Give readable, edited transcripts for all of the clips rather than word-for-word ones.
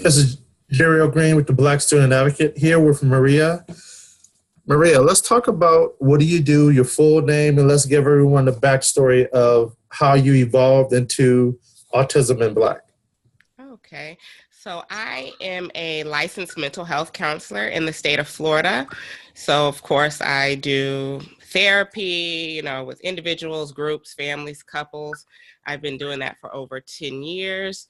This is Jerry O'Green with the Black Student Advocate here with Maria. Maria, let's talk about what do you do, your full name, and let's give everyone the backstory of how you evolved into Autism in Black. Okay, so I am a licensed mental health counselor in the state of Florida. So, of course, I do therapy, with individuals, groups, families, couples. I've been doing that for over 10 years.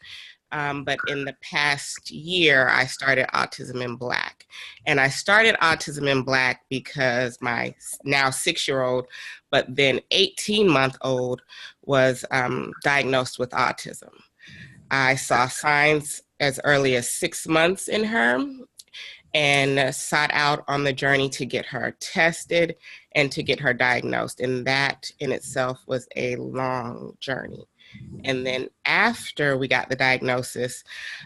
But in the past year, I started Autism in Black. And I started Autism in Black because my now 6-year-old, but then 18-month-old was diagnosed with autism. I saw signs as early as 6 months in her and sought out on the journey to get her tested and to get her diagnosed. And that in itself was a long journey. And then after we got the diagnosis,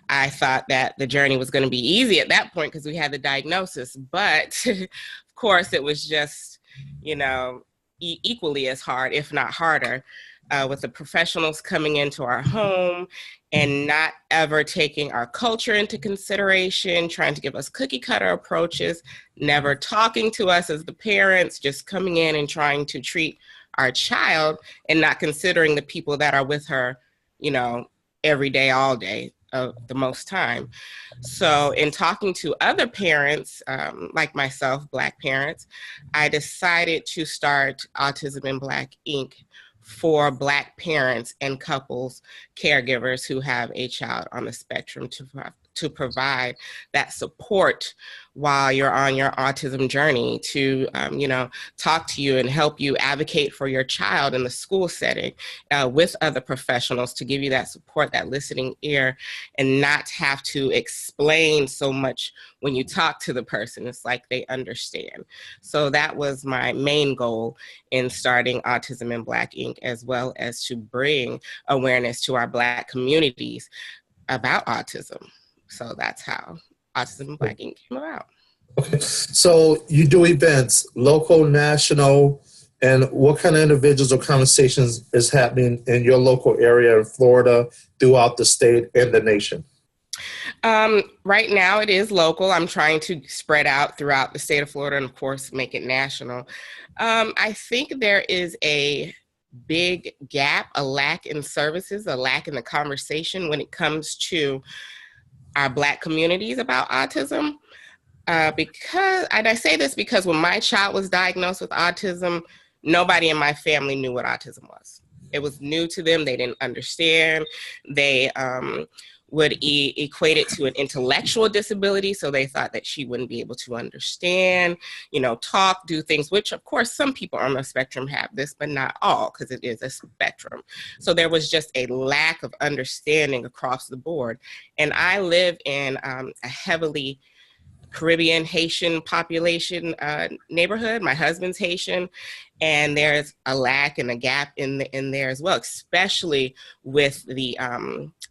I thought that the journey was going to be easy at that point because we had the diagnosis. But of course, it was just, equally as hard, if not harder, with the professionals coming into our home and not ever taking our culture into consideration, trying to give us cookie cutter approaches, never talking to us as the parents, just coming in and trying to treat our child and not considering the people that are with her, every day, all day, the most time. So in talking to other parents, like myself, Black parents, I decided to start Autism in Black Inc. for Black parents and couples, caregivers who have a child on the spectrum to provide that support while you're on your autism journey, to talk to you and help you advocate for your child in the school setting with other professionals, to give you that support, that listening ear, and not have to explain so much when you talk to the person. It's like they understand. So that was my main goal in starting Autism in Black Inc., as well as to bring awareness to our Black communities about autism. So that's how Autism in Black Inc. came about. Okay. So you do events, local, national, and what kind of individuals or conversations is happening in your local area in Florida, throughout the state and the nation? Right now it is local. I'm trying to spread out throughout the state of Florida and, of course, make it national. I think there is a big gap, a lack in services, a lack in the conversation when it comes to our Black communities about autism. And I say this because when my child was diagnosed with autism, nobody in my family knew what autism was. It was new to them. They didn't understand. They would equate it to an intellectual disability. So they thought that she wouldn't be able to understand, talk, do things, which of course some people on the spectrum have this, but not all, because it is a spectrum. So there was just a lack of understanding across the board. And I live in a heavily Caribbean Haitian population neighborhood. My husband's Haitian, and there's a lack and a gap in there as well, especially with the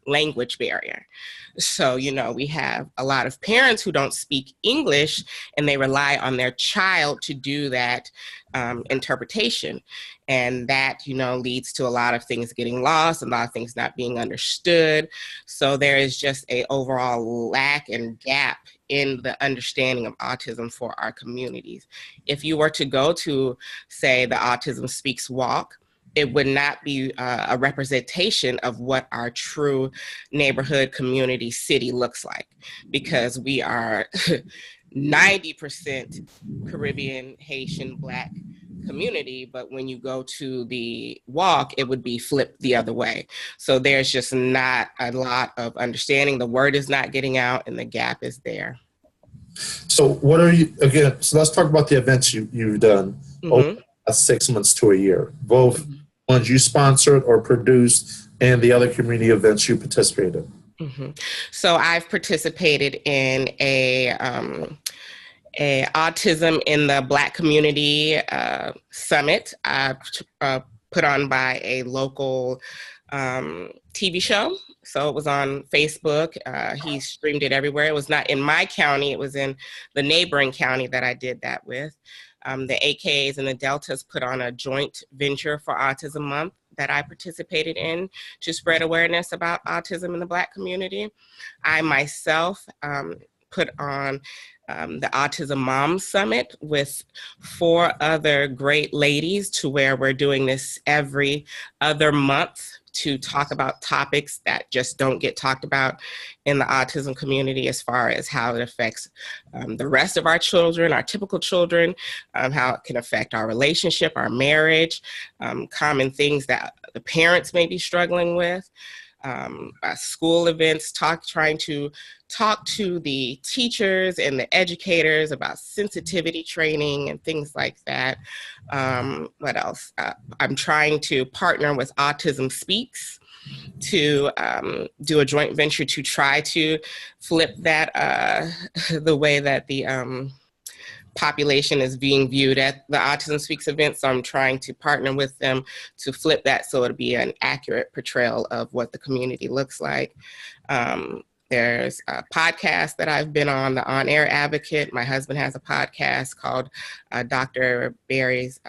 language barrier. So, we have a lot of parents who don't speak English, and they rely on their child to do that interpretation. And that, leads to a lot of things getting lost, a lot of things not being understood. So there is just a overall lack and gap in the understanding of autism for our communities. If you were to go to, say, the Autism Speaks Walk, it would not be a representation of what our true neighborhood, community, city looks like, because we are 90% Caribbean, Haitian, Black community, but when you go to the walk, it would be flipped the other way. So there's just not a lot of understanding. The word is not getting out, and the gap is there. So what are you, again, so let's talk about the events you've done over 6 months to a year, both ones you sponsored or produced and the other community events you participated in. So I've participated in a Autism in the Black Community Summit put on by a local TV show. So it was on Facebook. He streamed it everywhere. It was not in my county. It was in the neighboring county that I did that with. The AKAs and the Deltas put on a joint venture for Autism Month that I participated in to spread awareness about autism in the Black community. I myself put on the Autism Moms Summit with 4 other great ladies, to where we're doing this every other month to talk about topics that just don't get talked about in the autism community, as far as how it affects the rest of our children, our typical children, how it can affect our relationship, our marriage, common things that the parents may be struggling with. School events, trying to talk to the teachers and the educators about sensitivity training and things like that. What else? I'm trying to partner with Autism Speaks to do a joint venture to try to flip that, the way that the population is being viewed at the Autism Speaks event. So I'm trying to partner with them to flip that so it'll be an accurate portrayal of what the community looks like. There's a podcast that I've been on, the On Air Advocate. My husband has a podcast called Dr. Barry's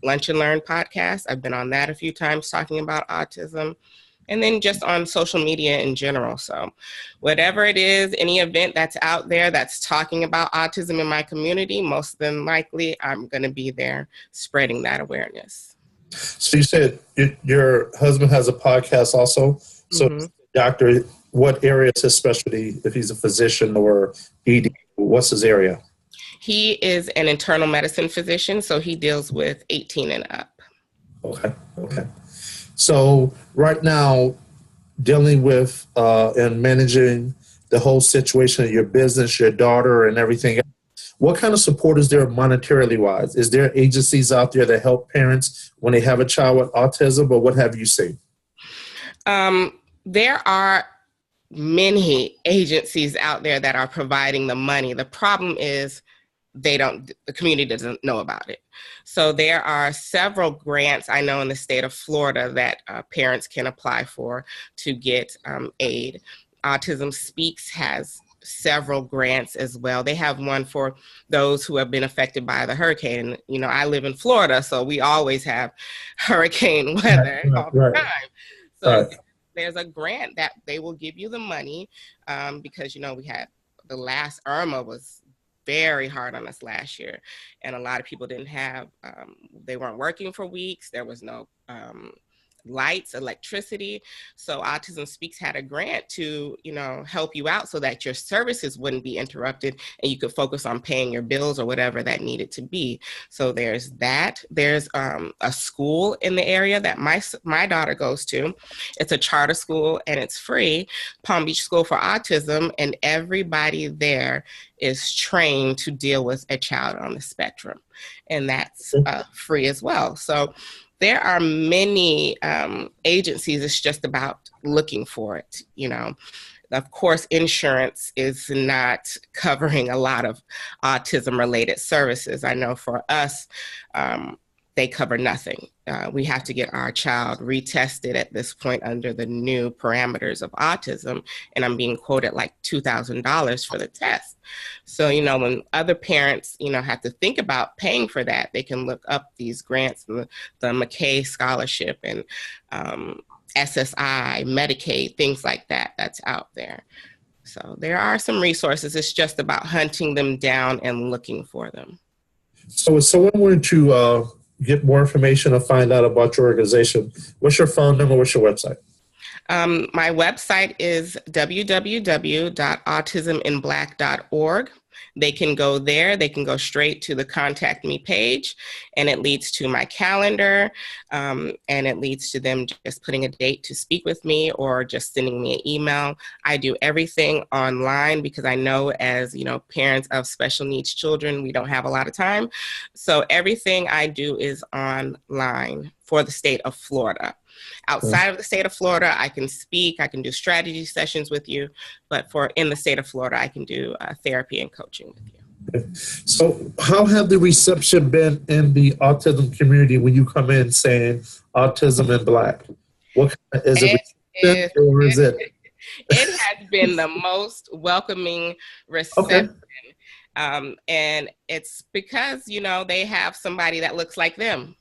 Lunch and Learn podcast. I've been on that a few times talking about autism. And then just on social media in general. So whatever it is, any event that's out there that's talking about autism in my community, most than likely I'm going to be there spreading that awareness. So you said your husband has a podcast also. So doctor, what area is his specialty? If he's a physician or ED, what's his area? He is an internal medicine physician, so he deals with 18 and up. Okay. So right now, dealing with and managing the whole situation of your business, your daughter, and everything, what kind of support is there monetarily wise? Is there agencies out there that help parents when they have a child with autism, or what have you seen? There are many agencies out there that are providing the money. The problem is the community doesn't know about it. So there are several grants I know in the state of Florida that parents can apply for to get aid. Autism Speaks has several grants as well. They have one for those who have been affected by the hurricane. You know, I live in Florida, so we always have hurricane weather all the time. So there's a grant that they will give you the money because, you know, we had the last Irma was very hard on us last year, and a lot of people didn't have, they weren't working for weeks. There was no lights, electricity. So Autism Speaks had a grant to, you know, help you out so that your services wouldn't be interrupted and you could focus on paying your bills or whatever that needed to be. So there's that. There's a school in the area that my daughter goes to. It's a charter school and it's free, Palm Beach School for Autism, and everybody there is trained to deal with a child on the spectrum, and that's free as well. So there are many agencies. It's just about looking for it, you know. Of course, insurance is not covering a lot of autism-related services. I know for us, they cover nothing. We have to get our child retested at this point under the new parameters of autism, and I'm being quoted like $2,000 for the test. So, you know, when other parents, you know, have to think about paying for that, they can look up these grants, the McKay Scholarship and SSI, Medicaid, things like that, that's out there. So there are some resources. It's just about hunting them down and looking for them. So if someone wanted to get more information or find out about your organization, what's your phone number? What's your website? My website is www.autisminblack.org. They can go there. They can go straight to the Contact Me page, and it leads to my calendar, and it leads to them just putting a date to speak with me or just sending me an email. I do everything online because I know, as you know, parents of special needs children, we don't have a lot of time. So everything I do is online for the state of Florida. Outside of the state of Florida, I can speak, I can do strategy sessions with you, but in the state of Florida, I can do therapy and coaching with you. So how have the reception been in the autism community when you come in saying autism in Black? What is it? Or is it? It has been the most welcoming reception. Okay. And it's because, you know, they have somebody that looks like them.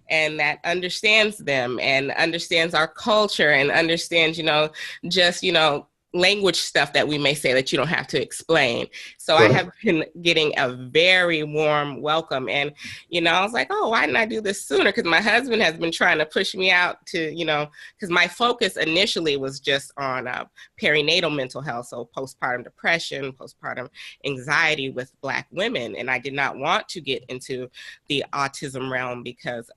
and that understands them and understands our culture and understands, just, language stuff that we may say that you don't have to explain. So I have been getting a very warm welcome. And, I was like, oh, why didn't I do this sooner? Because my husband has been trying to push me out to, because my focus initially was just on perinatal mental health. So postpartum depression, postpartum anxiety with Black women. And I did not want to get into the autism realm because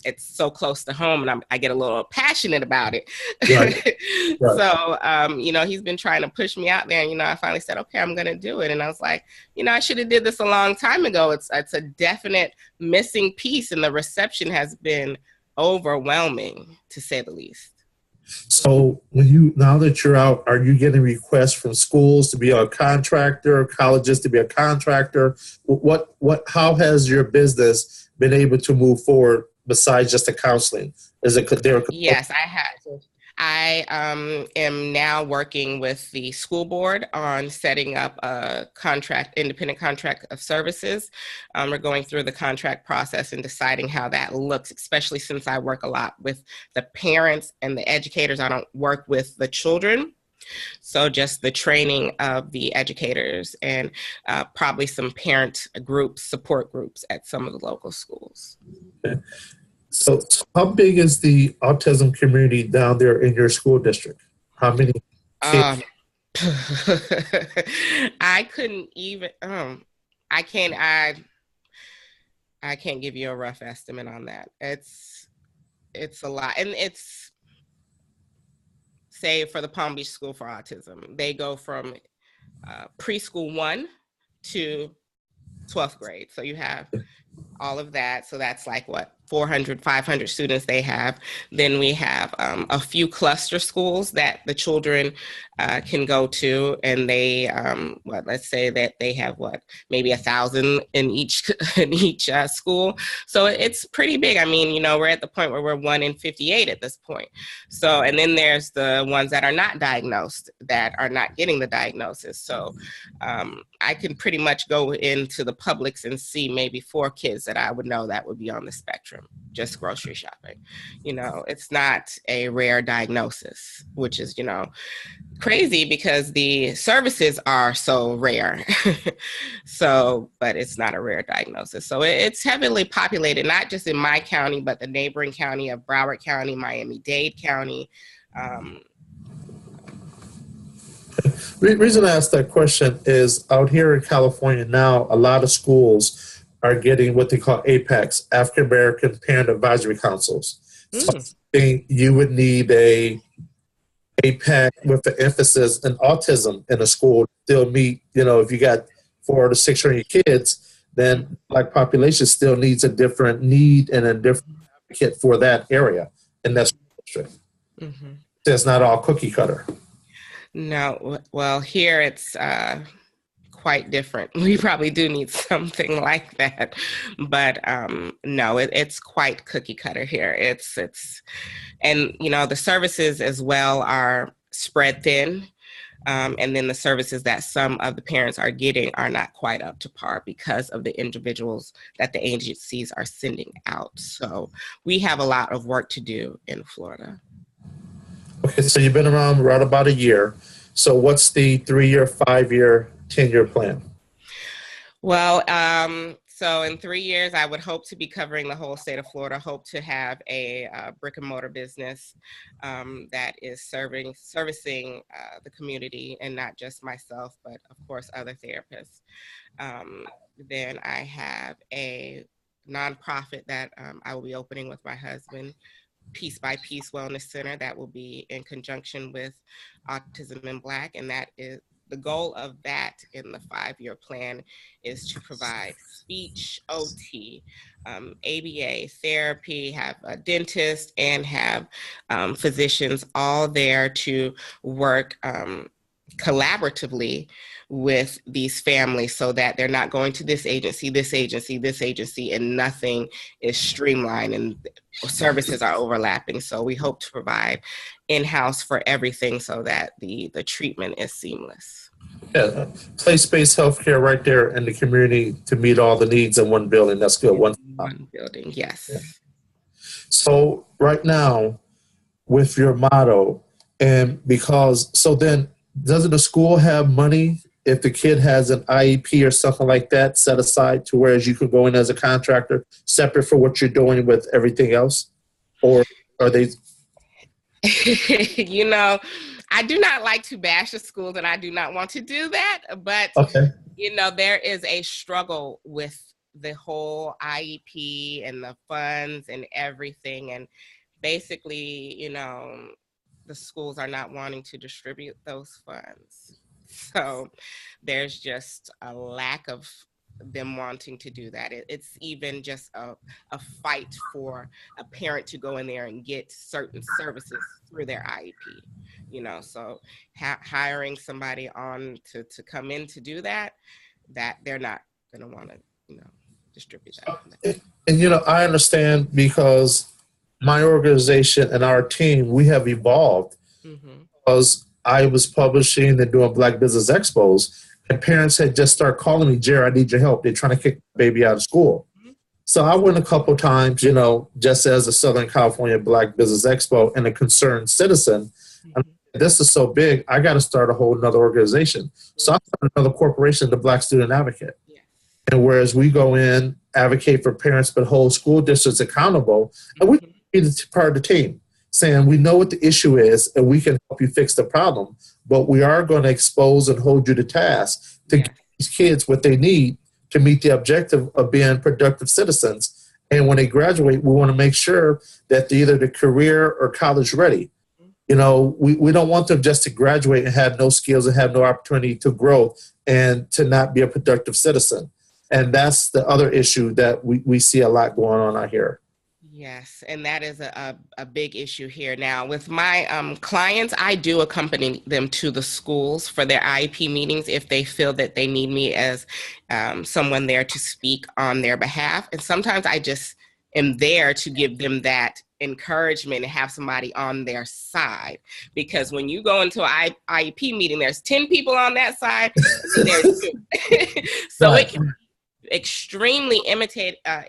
it's so close to home and I get a little passionate about it. Right. Right. So, he's been trying to push me out there, and I finally said, okay, I'm going to do it. And I was like, I should have did this a long time ago. It's a definite missing piece, and the reception has been overwhelming, to say the least. So now that you're out, are you getting requests from schools to be a contractor, colleges to be a contractor? How has your business been able to move forward besides just the counseling? Yes, I have. I am now working with the school board on setting up a independent contract of services. We're going through the contract process and deciding how that looks, especially since I work a lot with the parents and the educators. I don't work with the children. So just the training of the educators and probably some parent groups, support groups at some of the local schools. Okay. So how big is the autism community down there in your school district? How many kids? I couldn't even, I can't give you a rough estimate on that. It's a lot. And it's, say for the Palm Beach School for Autism, they go from preschool 1 to 12th grade. So you have all of that. So that's like 400, 500 students they have. Then we have a few cluster schools that the children can go to, and they, let's say that they have maybe 1,000 in each school. So it's pretty big. I mean, we're at the point where we're 1 in 58 at this point. So, and then there's the ones that are not diagnosed, that are not getting the diagnosis. So I can pretty much go into the Publix and see maybe 4 kids that I would know that would be on the spectrum, just grocery shopping. It's not a rare diagnosis, which is, crazy because the services are so rare. But it's not a rare diagnosis. So it's heavily populated, not just in my county, but the neighboring county of Broward County, Miami-Dade County. The reason I asked that question is out here in California now, a lot of schools are getting what they call APACs, African American Parent Advisory Councils. So I think you would need a APAC with the emphasis in autism in a school. Still meet, if you got 400 to 600 kids, then Black population still needs a different need and a different advocate for that area in that school district. Mm-hmm. It's not all cookie cutter. No, well, here it's quite different. We probably do need something like that, but no, it's quite cookie cutter here. It's and the services as well are spread thin, and then the services that some of the parents are getting are not quite up to par because of the individuals that the agencies are sending out. So we have a lot of work to do in Florida. Okay, so you've been around right about a year. So what's the 3-year, 5-year, 10-year plan? Well, so in 3 years, I would hope to be covering the whole state of Florida, hope to have a brick and mortar business that is servicing the community, and not just myself, but of course other therapists. Then I have a nonprofit that I will be opening with my husband, Piece by Piece Wellness Center, that will be in conjunction with Autism in Black, and that is the goal of that in the 5-year plan is to provide speech, OT, ABA, therapy, have a dentist, and have physicians all there to work collaboratively with these families so that they're not going to this agency, and nothing is streamlined and services are overlapping. So we hope to provide in-house for everything so that the treatment is seamless. Yeah, place-based healthcare right there in the community to meet all the needs in one building. That's good. One building, yes. Yeah. So right now, with your motto, and because so then doesn't the school have money if the kid has an IEP or something like that set aside to whereas you can go in as a contractor separate for what you're doing with everything else, or are they? You know, I do not like to bash the schools, and I do not want to do that. But, Okay. you know, there is a struggle with the whole IEP and the funds and everything. And basically, you know, the schools are not wanting to distribute those funds. So there's just a lack of them wanting to do that. It's even just a fight for a parent to go in there and get certain services through their IEP, you know, so hiring somebody on to come in to do that, that they're not going to want to, you know, distribute that. And you know, I understand because my organization and our team, we have evolved because I was publishing and doing Black Business Expos, and parents had just started calling me, Jerry, I need your help. They're trying to kick the baby out of school. So I went a couple times, you know, just as a Southern California Black Business Expo and a concerned citizen. And this is so big, I got to start a whole nother organization. So I started another corporation, the Black Student Advocate. And whereas we go in, advocate for parents, but hold school districts accountable, and we be part of the team, saying we know what the issue is and we can help you fix the problem, but we are going to expose and hold you to task to give these kids what they need to meet the objective of being productive citizens. And when they graduate, we want to make sure that they're either the career or college ready. You know, we don't want them just to graduate and have no skills and have no opportunity to grow and to not be a productive citizen. And that's the other issue that we see a lot going on out here. Yes, and that is a big issue here. Now, with my clients, I do accompany them to the schools for their IEP meetings if they feel that they need me as someone there to speak on their behalf. And sometimes I just am there to give them that encouragement and have somebody on their side. Because when you go into an IEP meeting, there's 10 people on that side, there's 2. So it can extremely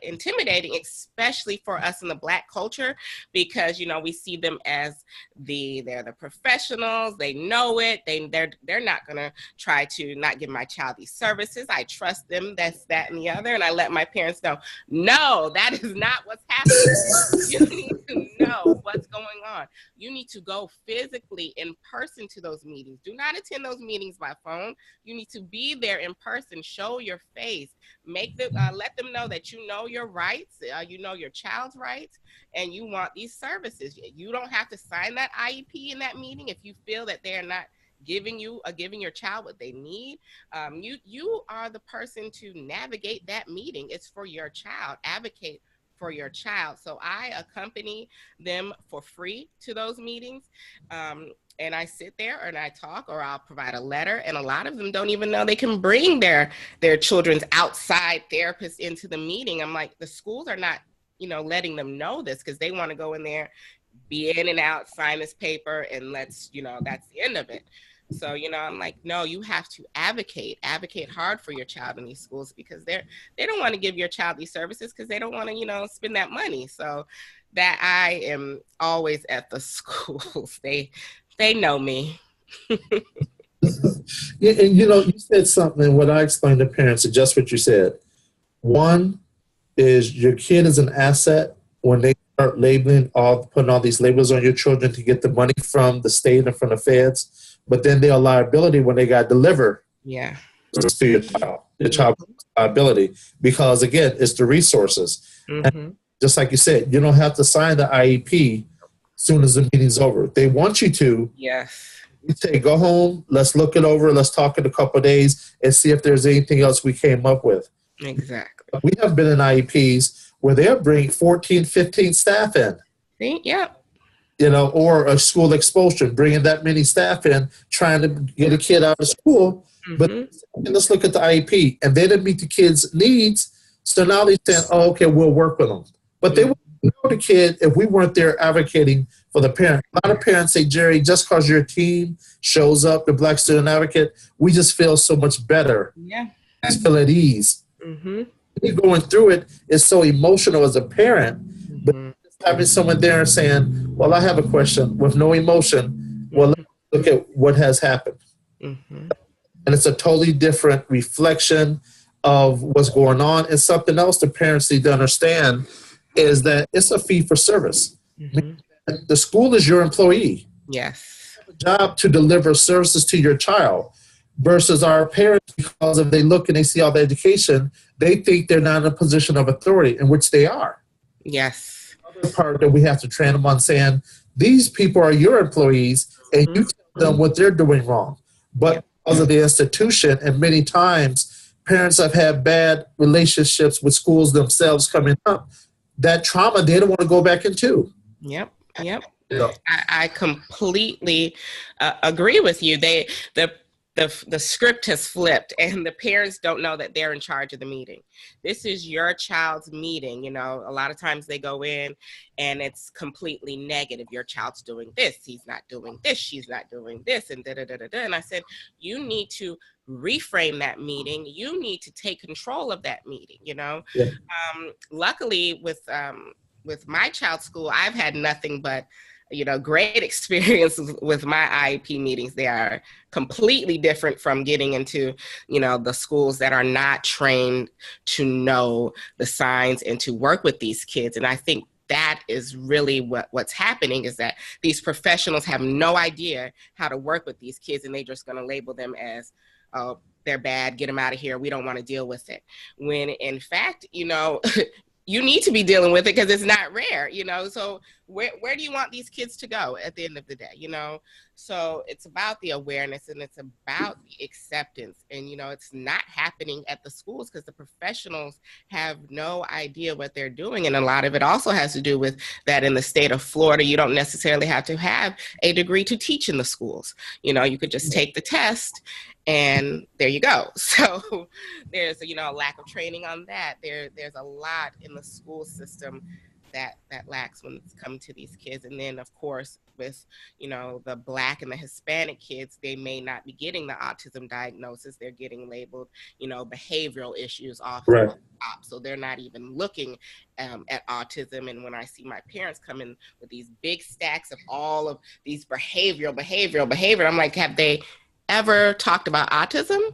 intimidating, especially for us in the Black culture, because, you know, we see them as they're the professionals, they know it, they're not gonna try to not give my child these services. I trust them, that's that and the other, and I let my parents know, no, that is not what's happening. You need to know what's going on. You need to go physically in person to those meetings. Do not attend those meetings by phone. You need to be there in person, show your face, make them let them know that you know your rights, you know your child's rights, and you want these services. You don't have to sign that IEP in that meeting if you feel that they're not giving your child what they need. You are the person to navigate that meeting. It's for your child. Advocate for your child. So I accompany them for free to those meetings. And I sit there and I talk, or I'll provide a letter. And a lot of them don't even know they can bring their children's outside therapists into the meeting. I'm like, the schools are not, you know, letting them know this because they want to go in there, be in and out, sign this paper, and let's, you know, that's the end of it. So, you know, I'm like, no, you have to advocate hard for your child in these schools, because they don't want to give your child these services because they don't want to, you know, spend that money. So that I am always at the schools. They know me. Yeah, and you know, you said something, and what I explained to parents is just what you said. One is your kid is an asset when they start putting all these labels on your children to get the money from the state and from the feds, but then they're a liability when they got to deliver to your child. Your child's liability, because again, it's the resources. And just like you said, you don't have to sign the IEP as soon as the meeting's over. They want you to. Yes. You say, go home, let's look it over, let's talk in a couple of days and see if there's anything else we came up with. Exactly. We have been in IEPs where they'll bring 14, 15 staff in. See? Yeah. You know, or a school expulsion, bringing that many staff in, trying to get a kid out of school. But let's look at the IEP. And they didn't meet the kid's needs. So now they're saying, oh, okay, we'll work with them. But they wouldn't know the kid if we weren't there advocating for the parent. A lot of parents say, Jerry, just because your team shows up, the Black Student Advocate, we just feel so much better. Yeah. We feel at ease. You're going through it, it's so emotional as a parent, but having someone there and saying, well, I have a question with no emotion. Well, let's Mhm. look at what has happened. Mhm. And it's a totally different reflection of what's going on. And something else the parents need to understand is that it's a fee for service. Mhm. The school is your employee. Yes. Job to deliver services to your child versus our parents, because if they look and they see all the education, they think they're not in a position of authority, in which they are. Yes. The part that we have to train them on saying, these people are your employees and you Mhm. tell them what they're doing wrong. But Yep. because of the institution, and many times parents have had bad relationships with schools themselves coming up, that trauma they don't want to go back into. Yep. Yep. You know, I completely agree with you. The the script has flipped, and the parents don't know that they're in charge of the meeting. This is your child's meeting. You know, a lot of times they go in, and it's completely negative. Your child's doing this. He's not doing this. She's not doing this, and da da da da da. And I said, you need to reframe that meeting. You need to take control of that meeting. You know, yeah. luckily with my child's school, I've had nothing but great experiences with my IEP meetings. They are completely different from getting into, the schools that are not trained to know the signs and to work with these kids. And I think that is really what's happening, is that these professionals have no idea how to work with these kids, and they're just going to label them as, oh, they're bad, get them out of here, we don't want to deal with it. When in fact, you need to be dealing with it because it's not rare, so where do you want these kids to go at the end of the day, so it's about the awareness, and it's about the acceptance, and it's not happening at the schools because the professionals have no idea what they're doing. And a lot of it also has to do with that in the state of Florida, you don't necessarily have to have a degree to teach in the schools. You could just take the test and there you go. So there's a lack of training on that. There's a lot in the school system that lacks when it's come to these kids. And then of course with the Black and the Hispanic kids, they may not be getting the autism diagnosis. They're getting labeled behavioral issues off Right. the top, so they're not even looking at autism. And when I see my parents come in with these big stacks of all of these behavior, I'm like, have they ever talked about autism?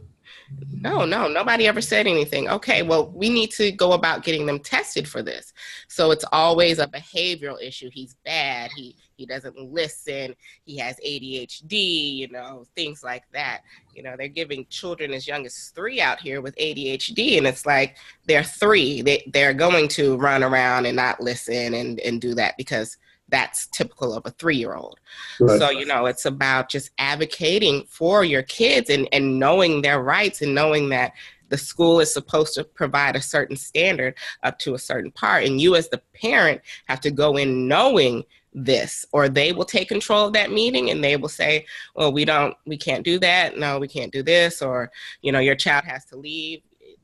No, nobody ever said anything. Okay, well, we need to go about getting them tested for this. So it's always a behavioral issue. He's bad. He doesn't listen. He has ADHD, things like that. They're giving children as young as 3 out here with ADHD, and it's like they're 3. They're going to run around and not listen and do that because that's typical of a 3-year-old. Right. So, it's about just advocating for your kids and knowing their rights, and knowing that the school is supposed to provide a certain standard up to a certain part. And you as the parent have to go in knowing this, or they will take control of that meeting and they will say, well, we can't do that. No, we can't do this. Or, your child has to leave.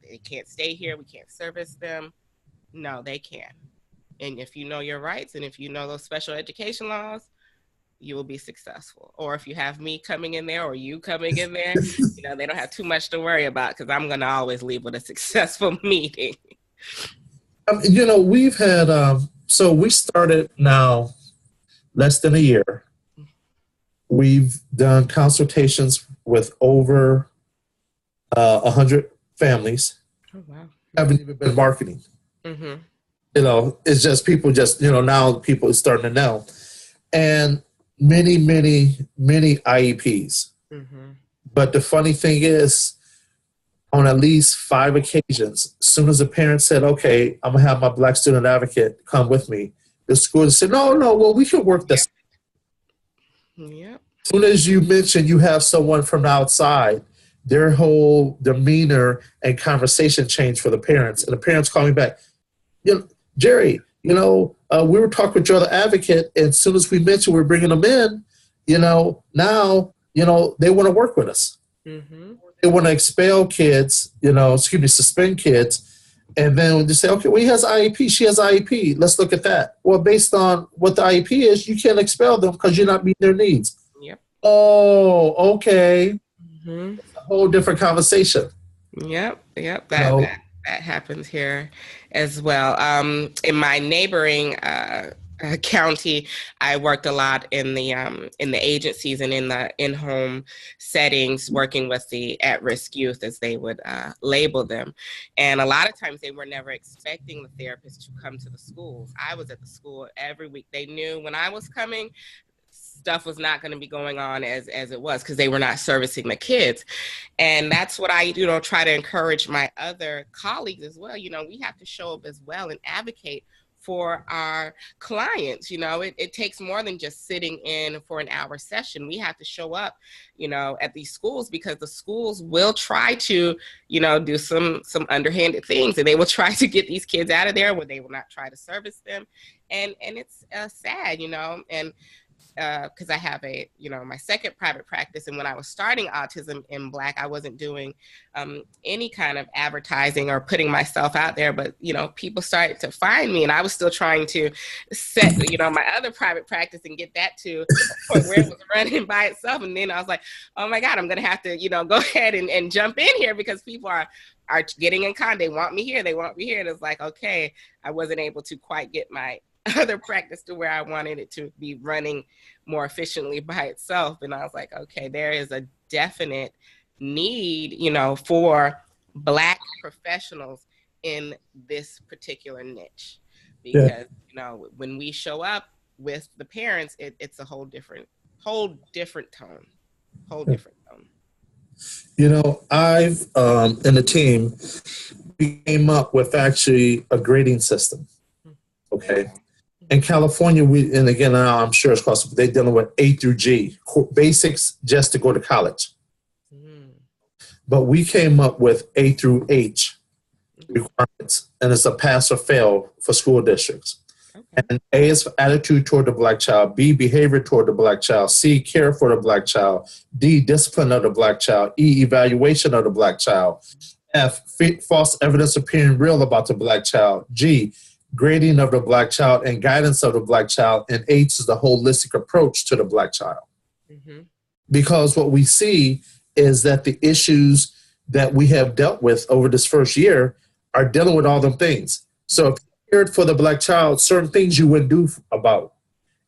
They can't stay here. We can't service them. No, they can. And if you know your rights, and if you know those special education laws, you will be successful. Or if you have me coming in there, or you coming in there, they don't have too much to worry about, because I'm going to always leave with a successful meeting. We've had, so we started now less than a year. We've done consultations with over 100 families. Oh, wow. Haven't even been marketing. Mm-hmm. It's just people now people are starting to know. And many IEPs. Mm-hmm. But the funny thing is, on at least 5 occasions, as soon as the parent said, okay, I'm going to have my Black student advocate come with me, the school said, no, well, we can work this. Yep. As soon as you mention you have someone from outside, their whole demeanor and conversation changed for the parents. And the parents call me back, Jerry, we were talking with your other advocate, and as soon as we mentioned we're bringing them in, now, they want to work with us. Mm-hmm. They want to expel kids, suspend kids, and then they say, okay, well, he has IEP, she has IEP, let's look at that. Well, based on what the IEP is, you can't expel them because you're not meeting their needs. Yep. Oh, okay. Mm-hmm. It's a whole different conversation. Yep. That happens here as well. In my neighboring county, I worked a lot in the agencies and in the in-home settings, working with the at-risk youth, as they would label them. And a lot of times they were never expecting the therapist to come to the schools. I was at the school every week. They knew when I was coming, stuff was not going to be going on as it was, because they were not servicing the kids. And that's what I try to encourage my other colleagues as well. We have to show up as well and advocate for our clients. It takes more than just sitting in for an hour session. We have to show up at these schools, because the schools will try to do some underhanded things, and they will try to get these kids out of there, where they will not try to service them. And it's sad, and because I have my second private practice. And when I was starting Autism in Black, I wasn't doing any kind of advertising or putting myself out there, but, people started to find me, and I was still trying to set, my other private practice and get that to where it was running by itself. And then I was like, oh my God, I'm going to have to, go ahead and jump in here, because people are getting in contact. They want me here. And it's like, okay, I wasn't able to quite get my other practice to where I wanted it to be running more efficiently by itself. And I was like, okay, there is a definite need, for Black professionals in this particular niche, because, when we show up with the parents, it's a whole different tone. I've, in the team, we came up with actually a grading system. Okay. In California, and again, I'm sure it's possible, they're dealing with A through G, basics just to go to college. Mm. But we came up with A through H requirements, and it's a pass or fail for school districts. Okay. And A is for attitude toward the Black child, B, behavior toward the Black child, C, care for the Black child, D, discipline of the Black child, E, evaluation of the Black child, F, false evidence appearing real about the Black child, G, grading of the Black child and guidance of the Black child, and H is the holistic approach to the Black child. Mm-hmm. Because what we see is that the issues that we have dealt with over this first year are dealing with all them things. So if you cared for the Black child, certain things you wouldn't do about.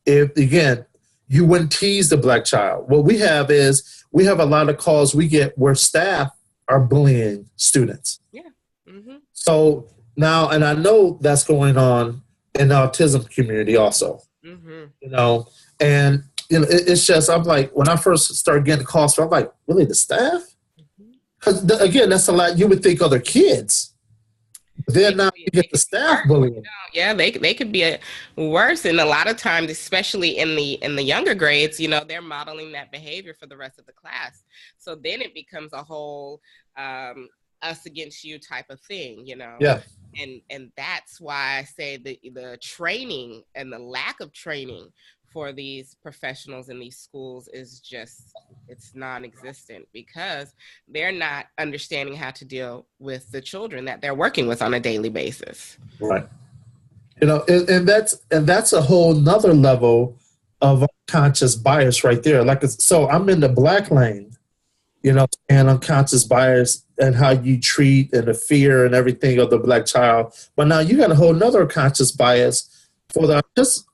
If, again, you wouldn't tease the Black child. What we have is, we have a lot of calls we get where staff are bullying students. Yeah. Mm-hmm. So now, and I know that's going on in the autism community also, and it's just, I'm like, when I first started getting calls, I'm like, really, the staff? Because again, that's a lot. You would think other kids, but then now you get the staff bullying. Yeah, they could be worse, and a lot of times, especially in the younger grades, they're modeling that behavior for the rest of the class. So then it becomes a whole us against you type of thing, Yeah. And that's why I say the training and the lack of training for these professionals in these schools is just, it's non-existent, because they're not understanding how to deal with the children that they're working with on a daily basis. Right. And that's a whole nother level of unconscious bias right there. So I'm in the Black lane, and unconscious bias and how you treat and the fear and everything of the Black child. But now you got a whole nother conscious bias for the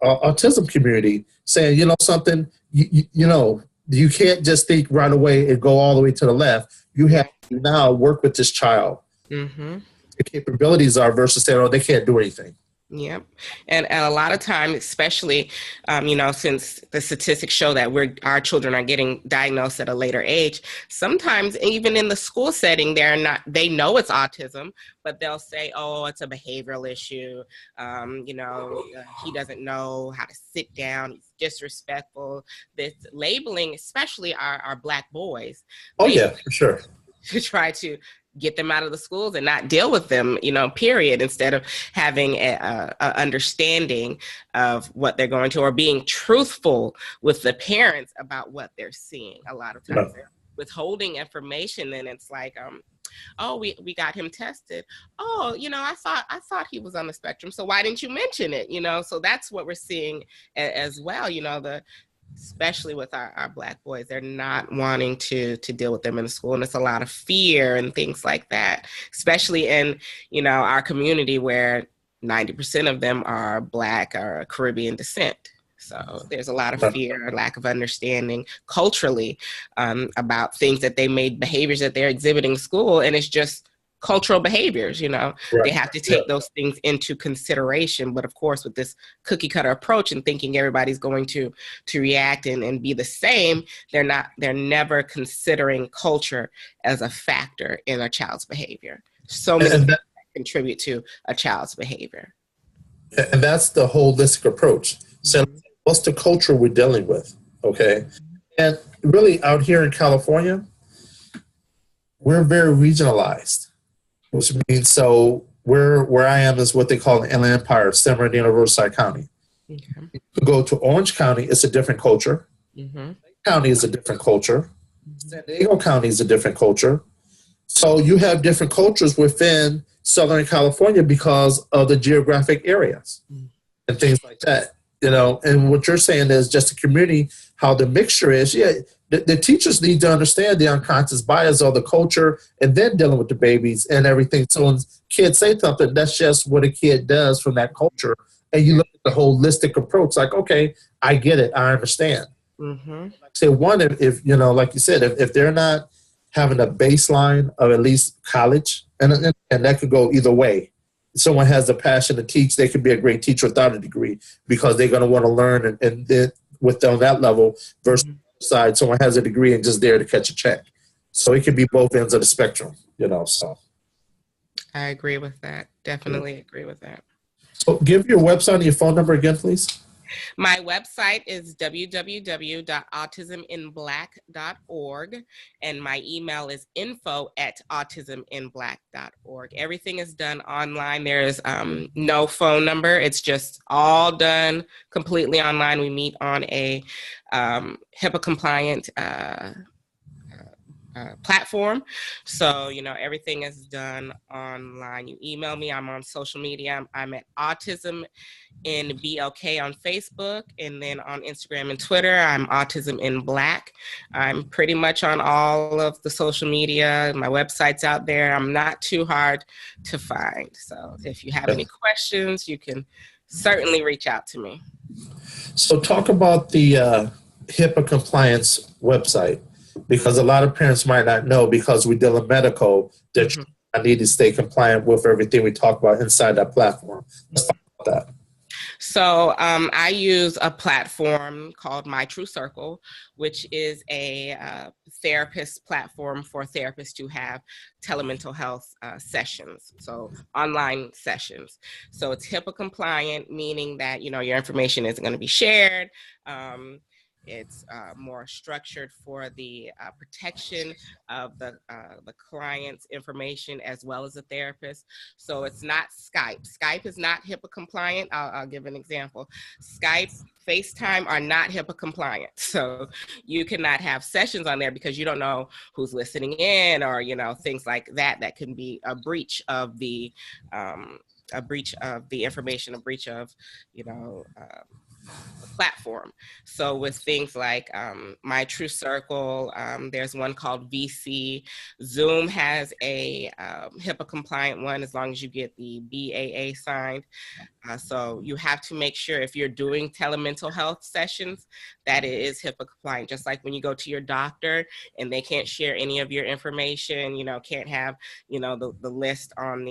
autism community, saying, something, you can't just think right away and go all the way to the left. You have to now work with this child. Mm-hmm. The capabilities are versus saying, oh, they can't do anything. Yep. And a lot of times, especially, since the statistics show that our children are getting diagnosed at a later age, sometimes even in the school setting, they know it's autism, but they'll say, oh, it's a behavioral issue. He doesn't know how to sit down. He's disrespectful. This labeling, especially our Black boys. Oh, yeah, for sure. To try to get them out of the schools and not deal with them, period, instead of having a understanding of what they're going to, or being truthful with the parents about what they're seeing. A lot of times they're withholding information, and it's like, oh, we got him tested. Oh, I thought he was on the spectrum, so why didn't you mention it? So that's what we're seeing as well, especially with our Black boys. They're not wanting to deal with them in the school, and it's a lot of fear and things like that, especially in our community, where 90% of them are Black or Caribbean descent. So there's a lot of fear, lack of understanding culturally about things that they made, behaviors that they're exhibiting in school, and it's just cultural behaviors. They have to take those things into consideration. But of course, with this cookie cutter approach and thinking everybody's going to react and be the same, they're never considering culture as a factor in a child's behavior. So many things contribute to a child's behavior. And that's the holistic approach. So what's the culture we're dealing with? Okay. And really out here in California, we're very regionalized, which means so where I am is what they call the Inland Empire, San Bernardino, Riverside County. Okay. You go to Orange County, it's a different culture. County is a different culture. San Diego County is a different culture. So you have different cultures within Southern California because of the geographic areas and things like that. And what you're saying is just the community, how the mixture is. Yeah, the teachers need to understand the unconscious bias of the culture and then dealing with the babies and everything. So when kids say something, that's just what a kid does from that culture. And you look at the holistic approach, like, okay, I get it. I understand. So one, if like you said, if they're not having a baseline of at least college, and that could go either way. Someone has a passion to teach, they could be a great teacher without a degree because they're going to want to learn and then on that level versus side, someone has a degree and just there to catch a check. So it can be both ends of the spectrum, so. I agree with that. Definitely agree with that. So give your website and your phone number again, please. My website is www.autisminblack.org, and my email is info@autisminblack.org. Everything is done online. There is no phone number. It's just all done completely online. We meet on a HIPAA compliant platform. So, everything is done online. You email me. I'm on social media. I'm at Autism in BLK on Facebook, and then on Instagram and Twitter, I'm Autism in Black. I'm pretty much on all of the social media. My website's out there. I'm not too hard to find. So if you have any questions, you can certainly reach out to me. So talk about the HIPAA compliance website, because a lot of parents might not know, because we deal in medical, that I need to stay compliant with everything we talk about inside that platform. Let's talk about that. So I use a platform called My True Circle, which is a therapist platform for therapists to have telemental health sessions, so online sessions. So it's HIPAA compliant, meaning that, your information isn't going to be shared. It's more structured for the protection of the client's information as well as the therapist. So it's not Skype. Skype is not HIPAA compliant. I'll give an example. Skype, FaceTime are not HIPAA compliant. So you cannot have sessions on there because you don't know who's listening in, or, things like that. That can be a breach of the information, a breach of, platform. So with things like My True Circle, there's one called VC. Zoom has a HIPAA compliant one as long as you get the BAA signed. So you have to make sure if you're doing telemental health sessions that it is HIPAA compliant. Just like when you go to your doctor and they can't share any of your information, can't have, the list on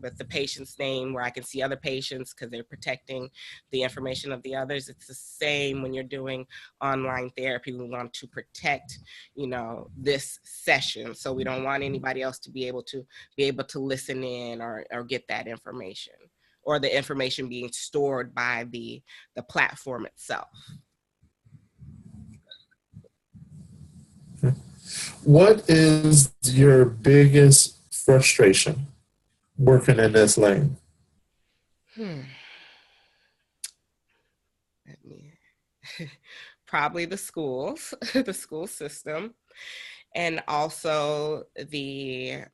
with the patient's name where I can see other patients because they're protecting the information of the others. It's the same when you're doing online therapy. We want to protect, this session. So we don't want anybody else to be able to listen in or get that information, or the information being stored by the platform itself. What is your biggest frustration working in this lane? Probably the schools, the school system, and also the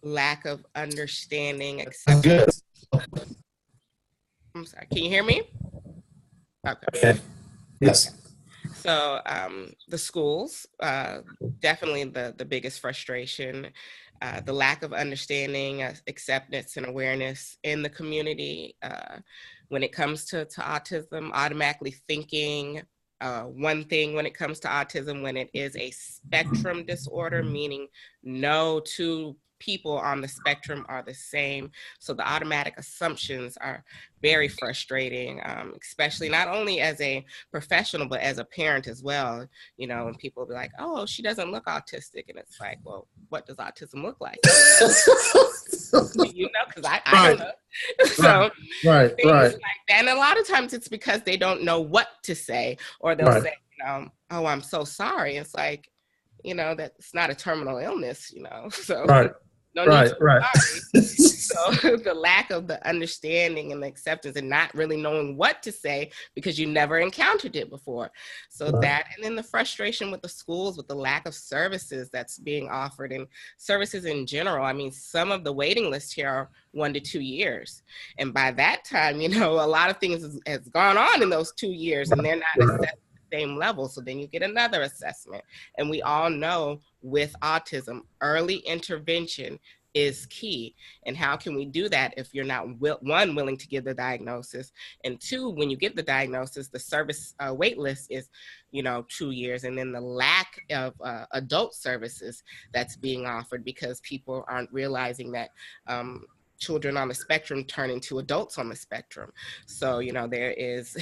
lack of understanding. Good. I'm sorry, can you hear me? Okay. Yes. So the schools, definitely the biggest frustration, the lack of understanding, acceptance, and awareness in the community when it comes to autism, automatically thinking one thing when it comes to autism when it is a spectrum disorder, meaning no two people on the spectrum are the same. So the automatic assumptions are very frustrating, especially not only as a professional, but as a parent as well. You know, and people will be like, oh, she doesn't look autistic. And it's like, well, what does autism look like? You know, because I don't know. So things like that. And a lot of times it's because they don't know what to say, or they'll say, you know, oh, I'm so sorry. It's like, you know, that's not a terminal illness, you know. So no need to be sorry. So the lack of the understanding and the acceptance and not really knowing what to say because you never encountered it before. So that, and then the frustration with the schools, with the lack of services that's being offered and services in general. I mean, some of the waiting lists here are 1 to 2 years. And by that time, you know, a lot of things has gone on in those 2 years and they're not assessed at the same level. So then you get another assessment. And we all know with autism, early intervention is key. And how can we do that if you're not one, willing to give the diagnosis, and two, when you get the diagnosis, the service wait list is, you know, 2 years, and then the lack of adult services that's being offered because people aren't realizing that children on the spectrum turn into adults on the spectrum. So, you know, there is,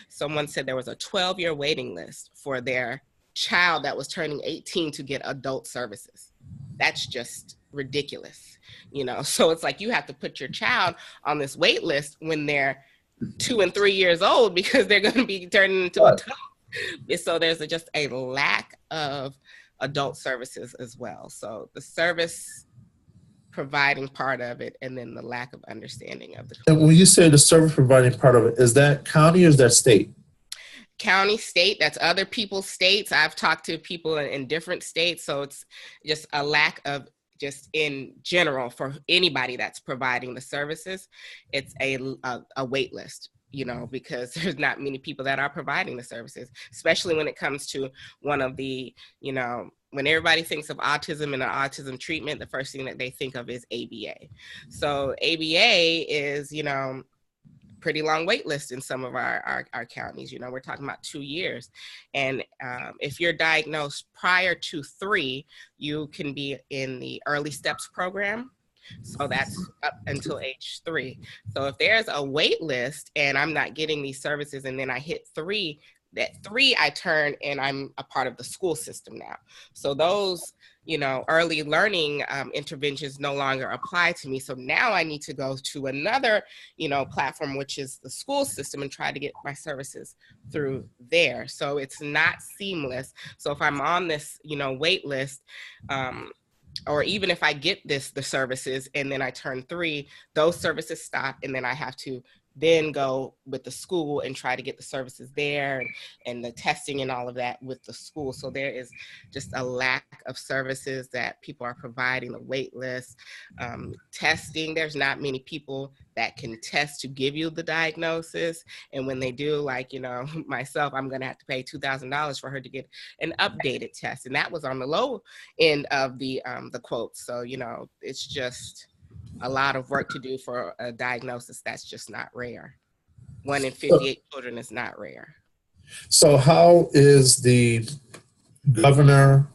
someone said there was a 12-year waiting list for their child that was turning 18 to get adult services. That's just ridiculous, you know? So it's like you have to put your child on this wait list when they're 2 and 3 years old because they're going to be turning into adults. So there's just a lack of adult services as well. So the service providing part of it, and then the lack of understanding of the community. And when you say the service providing part of it, is that county or is that state? County, state, that's other people's states. I've talked to people in different states. So it's just a lack of, just in general, for anybody that's providing the services, it's a wait list, you know, because there's not many people that are providing the services, especially when it comes to one of the, you know, when everybody thinks of autism and an autism treatment, the first thing that they think of is ABA. So ABA is, you know, pretty long wait list in some of our counties. You know, we're talking about 2 years. And if you're diagnosed prior to 3, you can be in the early steps program. So that's up until age 3. So if there's a wait list and I'm not getting these services and then I hit 3, that 3 I turn and I'm a part of the school system now. So those, you know, early learning interventions no longer apply to me. So now I need to go to another, you know, platform, which is the school system, and try to get my services through there. So it's not seamless. So if I'm on this, you know, wait list, or even if I get the services and then I turn 3, those services stop, and then I have to then go with the school and try to get the services there and the testing and all of that with the school. So there is just a lack of services that people are providing, the wait list, testing. There's not many people that can test to give you the diagnosis. And when they do, like, you know, myself, I'm gonna have to pay $2,000 for her to get an updated test. And that was on the low end of the quotes. So, you know, it's just a lot of work to do for a diagnosis that's just not rare. 1 in 58 children is not rare. So how is the governor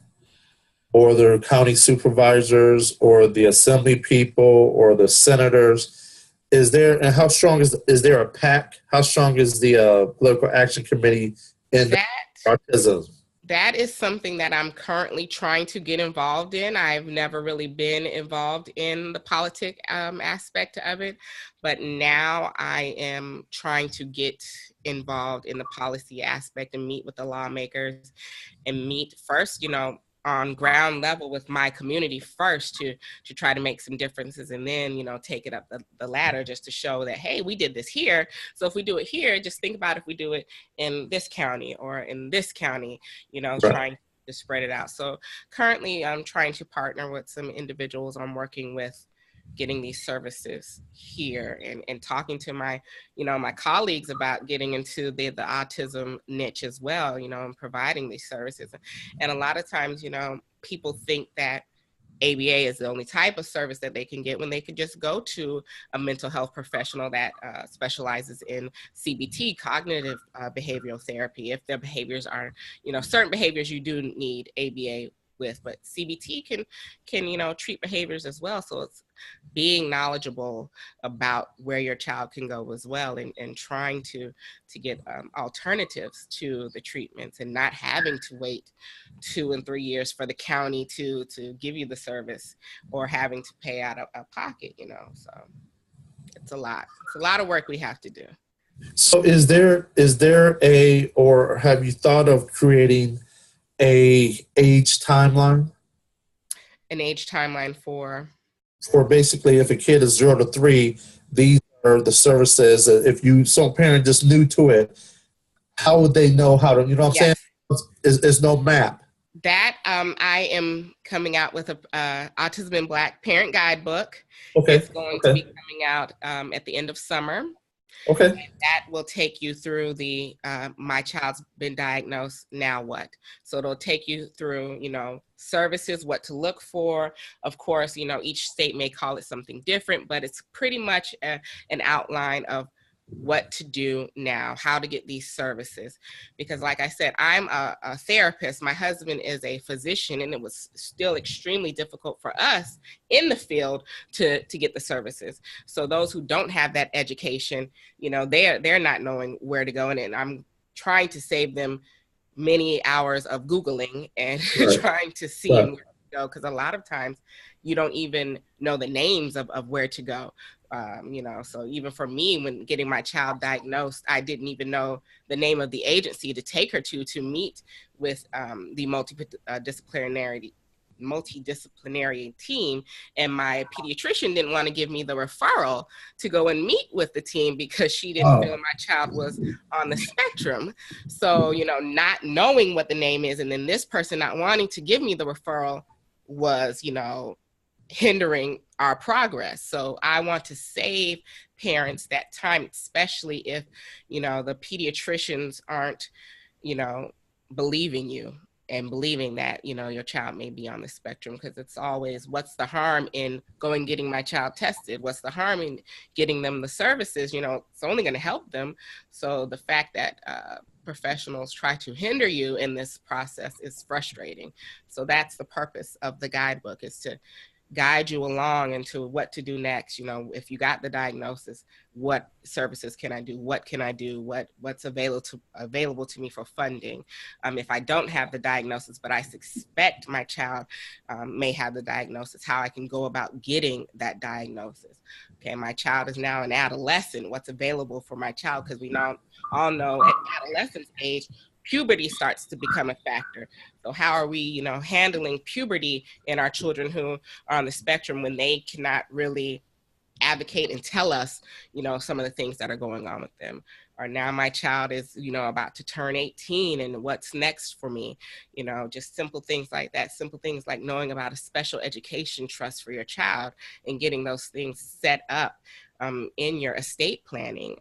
or the county supervisors or the assembly people or the senators, is there, and how strong is there a PAC? How strong is the political action committee in that, autism? That is something that I'm currently trying to get involved in. I've never really been involved in the politic aspect of it, but now I am trying to get involved in the policy aspect and meet with the lawmakers and meet first, you know, on ground level with my community first to try to make some differences, and then, you know, take it up the ladder just to show that, hey, we did this here. So if we do it here, just think about if we do it in this county or in this county, you know, trying to spread it out. So currently I'm trying to partner with some individuals I'm working with getting these services here, and talking to my, my colleagues about getting into the autism niche as well, and providing these services. And a lot of times, people think that ABA is the only type of service that they can get, when they could just go to a mental health professional that specializes in CBT, cognitive behavioral therapy. If their behaviors are, certain behaviors you do need ABA with, but CBT can treat behaviors as well. So it's being knowledgeable about where your child can go as well, and trying to get alternatives to the treatments, and not having to wait 2 and 3 years for the county to give you the service, or having to pay out of pocket, so it's a lot of work we have to do. So is there or have you thought of creating a age timeline? An age timeline for basically, if a kid is 0 to 3, these are the services. If some parent just new to it, how would they know how to, you know what I'm saying? There's no map. That I am coming out with a Autism in Black parent guidebook. Okay. It's going to be coming out at the end of summer. Okay. And that will take you through the my child's been diagnosed, now what? So it'll take you through, services, what to look for. Of course, each state may call it something different, but it's pretty much an outline of what to do now, how to get these services. Because like I said, I'm a therapist. My husband is a physician, and it was still extremely difficult for us in the field to get the services. So those who don't have that education, they're not knowing where to go. And I'm trying to save them many hours of Googling and trying to see where to go. Because a lot of times you don't even know the names of where to go. So even for me, when getting my child diagnosed, I didn't even know the name of the agency to take her to meet with the multidisciplinary team. And my pediatrician didn't want to give me the referral to go and meet with the team, because she didn't feel my child was on the spectrum. So, not knowing what the name is, and then this person not wanting to give me the referral was, hindering our progress. So I want to save parents that time, especially if, the pediatricians aren't, believing you and believing that, your child may be on the spectrum. Because it's always, what's the harm in getting my child tested? What's the harm in getting them the services? It's only going to help them. So the fact that professionals try to hinder you in this process is frustrating. So that's the purpose of the guidebook, is to guide you along into what to do next. If you got the diagnosis, what services can I do? What can I do? What's available to me for funding? If I don't have the diagnosis, but I suspect my child may have the diagnosis, how I can go about getting that diagnosis. Okay, my child is now an adolescent. What's available for my child? Because we now all know at adolescence age, puberty starts to become a factor. So how are we, handling puberty in our children who are on the spectrum, when they cannot really advocate and tell us, some of the things that are going on with them? Or now my child is, about to turn 18, and what's next for me? Just simple things like that. Simple things like knowing about a special education trust for your child, and getting those things set up in your estate planning,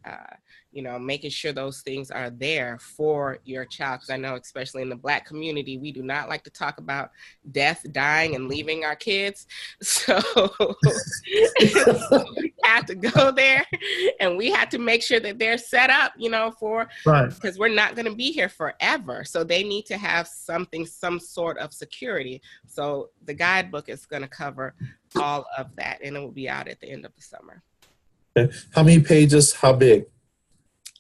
making sure those things are there for your child. Because I know, especially in the Black community, we do not like to talk about death, dying, and leaving our kids. So we have to go there, and we have to make sure that they're set up, because we're not going to be here forever. So they need to have some sort of security. So the guidebook is going to cover all of that, and it will be out at the end of the summer. Okay. How many pages? How big?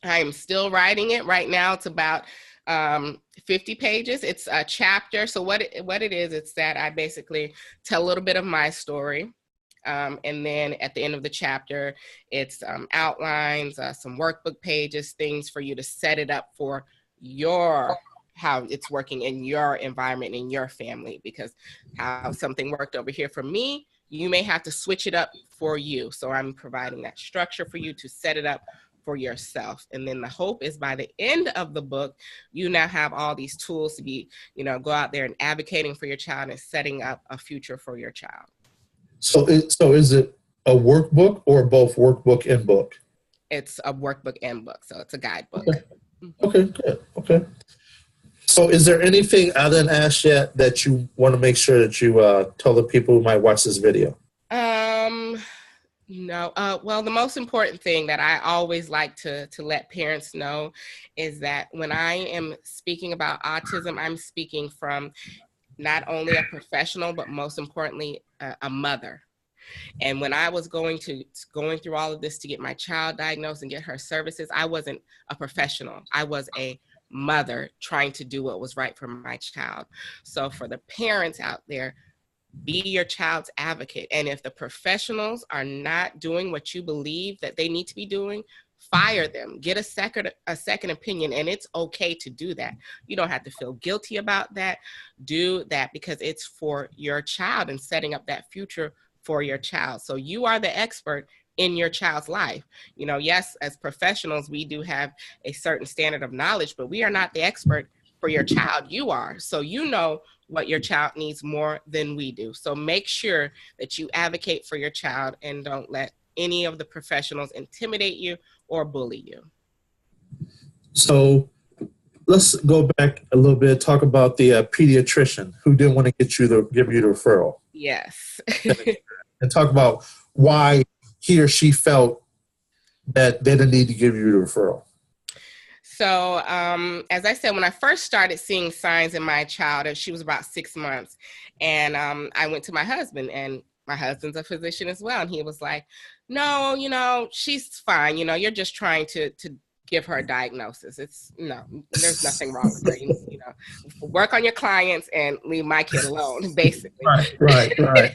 I am still writing it right now. It's about 50 pages. It's a chapter. So what it is, it's that I basically tell a little bit of my story. And then at the end of the chapter, it's outlines, some workbook pages, things for you to set it up for how it's working in your environment, in your family. Because how something worked over here for me, you may have to switch it up for you. So I'm providing that structure for you to set it up for yourself. And then the hope is, by the end of the book, you now have all these tools to be, go out there and advocating for your child and setting up a future for your child. So is it a workbook or both workbook and book? It's a workbook and book, so it's a guidebook. Okay. Okay, good. Okay. So is there anything I didn't ask yet that you want to make sure that you tell the people who might watch this video? Um, no. Well, the most important thing that I always like to let parents know is that when I am speaking about autism, I'm speaking from not only a professional, but most importantly, a mother. And when I was going through all of this to get my child diagnosed and get her services, I wasn't a professional. I was a mother trying to do what was right for my child. So for the parents out there, be your child's advocate. And if the professionals are not doing what you believe that they need to be doing, fire them. Get a second opinion, and it's okay to do that. You don't have to feel guilty about that. Do that because it's for your child and setting up that future for your child. So you are the expert in your child's life. You know, yes, as professionals, we do have a certain standard of knowledge, but we are not the expert for your child. You are. So you know what your child needs more than we do. So make sure that you advocate for your child and don't let any of the professionals intimidate you or bully you. So let's go back a little bit, talk about the pediatrician who didn't want to give you the referral. Yes. And talk about why he or she felt that they didn't need to give you the referral. So, as I said, when I first started seeing signs in my child, she was about 6 months, and I went to my husband, and my husband's a physician as well, and he was like, no, you know, she's fine. You know, you're just trying to give her a diagnosis. There's nothing wrong with her. You know, work on your clients and leave my kid alone, basically. Right.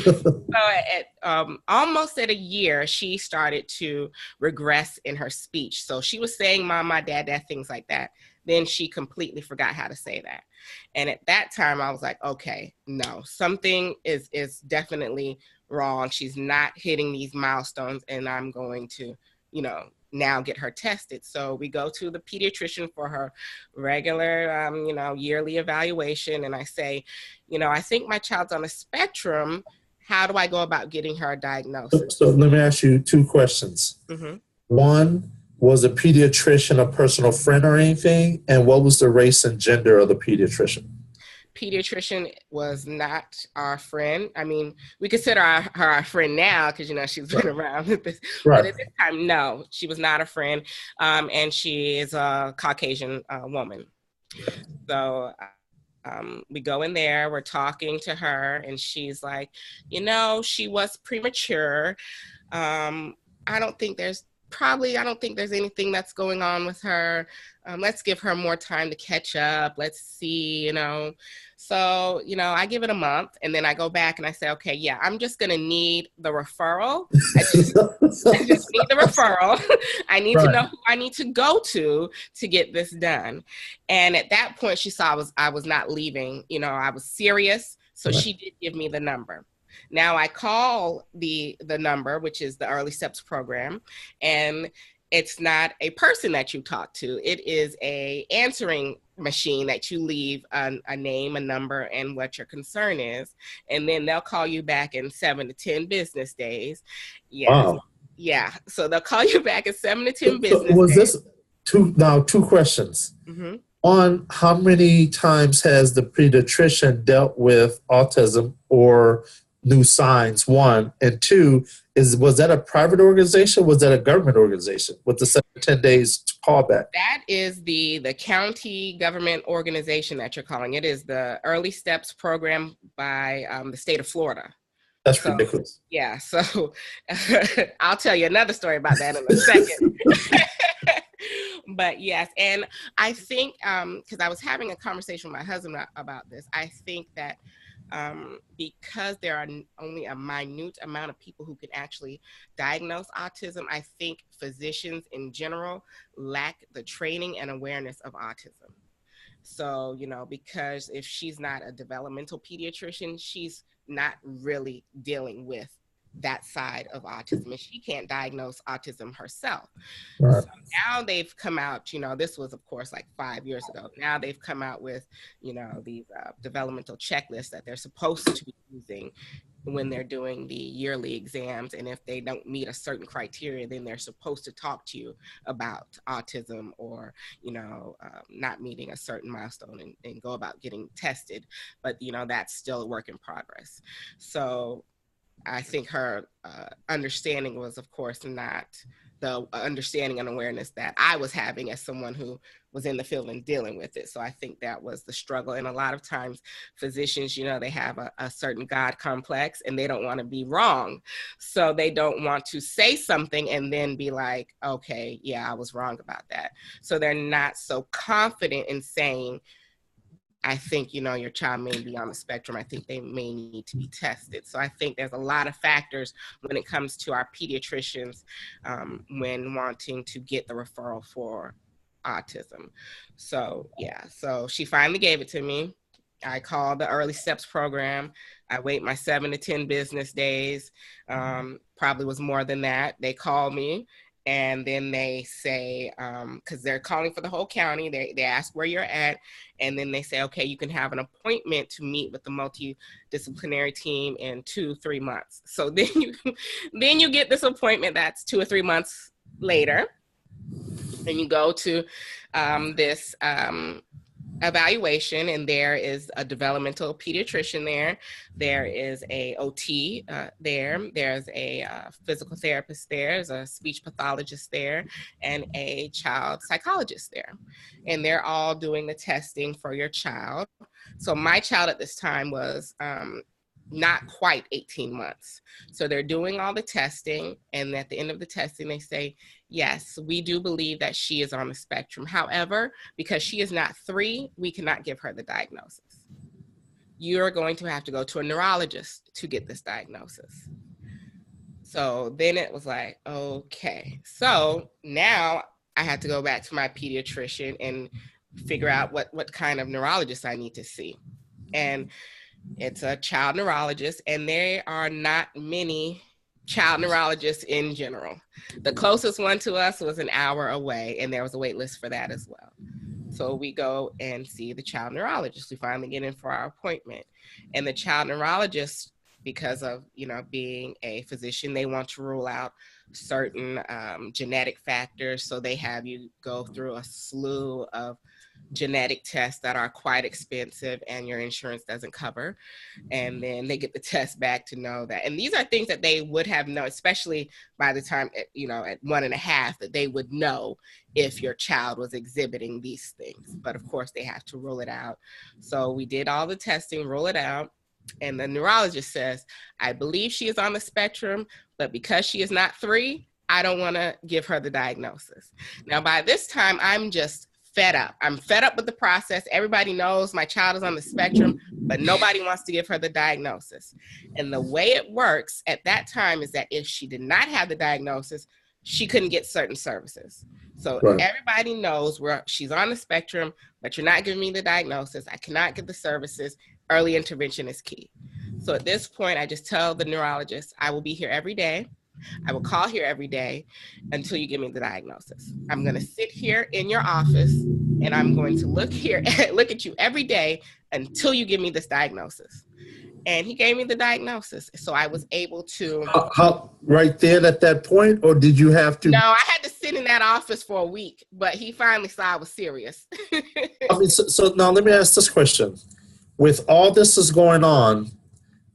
So almost at a year, she started to regress in her speech. So she was saying mama, dad, things like that. Then she completely forgot how to say that. And at that time, I was like, okay, no, something is definitely wrong. She's not hitting these milestones, and I'm going to, you know, now get her tested. So we go to the pediatrician for her regular, you know, yearly evaluation. And I say, you know, I think my child's on a spectrum. How do I go about getting her a diagnosis? So let me ask you 2 questions. Mm-hmm. One, was the pediatrician a personal friend or anything? And what was the race and gender of the pediatrician? Pediatrician was not our friend. I mean, we consider her our friend now because, you know, she's been around with this. Right. But at this time, no, she was not a friend. And she is a Caucasian woman. So we go in there, we're talking to her, and she's like, you know, she was premature. I don't think there's anything that's going on with her. Let's give her more time to catch up. Let's see, you know. So, you know, I give it a month, and then I go back and I say, okay, yeah, I'm just going to need the referral. I just need the referral. I need to know who I need to go to get this done. And at that point, she saw I was not leaving. You know, I was serious. So she did give me the number. Now I call the number, which is the Early Steps program, and it's not a person that you talk to. It is a answering machine that you leave a name, a number, and what your concern is. And then they'll call you back in 7 to 10 business days. Yes. Wow. Yeah. So they'll call you back in 7 to 10 business days. Was this two questions? Mm-hmm. One, how many times has the pediatrician dealt with autism or new signs? 1, and 2, was that a private organization? Was that a government organization with the 7 to 10 days callback? That is the county government organization that you're calling. It is the Early Steps program by the state of Florida. That's ridiculous. Yeah. So I'll tell you another story about that in a second. But yes, and I think because I was having a conversation with my husband about this, I think that because there are only a minute amount of people who can actually diagnose autism, I think physicians in general lack the training and awareness of autism. So, you know, because if she's not a developmental pediatrician, she's not really dealing with that side of autism, and she can't diagnose autism herself. Right. So now they've come out, you know, this was of course like 5 years ago. Now they've come out with, you know, these developmental checklists that they're supposed to be using when they're doing the yearly exams. And if they don't meet a certain criteria, then they're supposed to talk to you about autism or, not meeting a certain milestone and go about getting tested. But, that's still a work in progress. So I think her understanding was, of course, not the understanding and awareness that I was having as someone who was in the field and dealing with it. So I think that was the struggle. And a lot of times physicians, they have a certain God complex and they don't want to be wrong. So they don't want to say something and then be like, okay, yeah, I was wrong about that. So they're not so confident in saying, I think, your child may be on the spectrum. I think they may need to be tested. So I think there's a lot of factors when it comes to our pediatricians when wanting to get the referral for autism. So, yeah, so she finally gave it to me. I called the Early Steps program. I wait my 7 to 10 business days. Probably was more than that. They call me. And then they say, because they're calling for the whole county, they ask where you're at. And then they say, okay, you can have an appointment to meet with the multidisciplinary team in 2-3 months. So then you get this appointment that's 2 or 3 months later. And you go to this evaluation, and there is a developmental pediatrician there. There is a OT there. There's a physical therapist there. There's a speech pathologist there, and a child psychologist there. And they're all doing the testing for your child. So my child at this time was not quite 18 months. So they're doing all the testing, and at the end of the testing, they say, yes, we do believe that she is on the spectrum. However, because she is not 3, we cannot give her the diagnosis. You're going to have to go to a neurologist to get this diagnosis. So then it was like, okay. So now I had to go back to my pediatrician and figure out what kind of neurologist I need to see. And it's a child neurologist, and there are not many child neurologists in general. The closest one to us was an hour away, and there was a wait list for that as well. So we go and see the child neurologist. We finally get in for our appointment. And the child neurologist, because of, being a physician, they want to rule out certain genetic factors. So they have you go through a slew of genetic tests that are quite expensive and your insurance doesn't cover. And then they get the test back to know that. And these are things that they would have known, especially by the time, at 1.5, that they would know if your child was exhibiting these things. But of course, they have to rule it out. So we did all the testing, rule it out. And the neurologist says, I believe she is on the spectrum, but because she is not 3, I don't want to give her the diagnosis. Now, by this time, I'm just fed up. I'm fed up with the process. Everybody knows my child is on the spectrum, but nobody wants to give her the diagnosis. And the way it works at that time is that if she did not have the diagnosis, she couldn't get certain services. So right. Everybody knows where she's on the spectrum, but you're not giving me the diagnosis. I cannot get the services. Early intervention is key. So at this point, I just tell the neurologist, I will be here every day. I will call here every day until you give me the diagnosis. I'm going to sit here in your office, and I'm going to look at you every day until you give me this diagnosis. And he gave me the diagnosis. So I was able to... right there at that point, or did you have to... No, I had to sit in that office for a week, but he finally saw I was serious. So now let me ask this question. With all this is going on,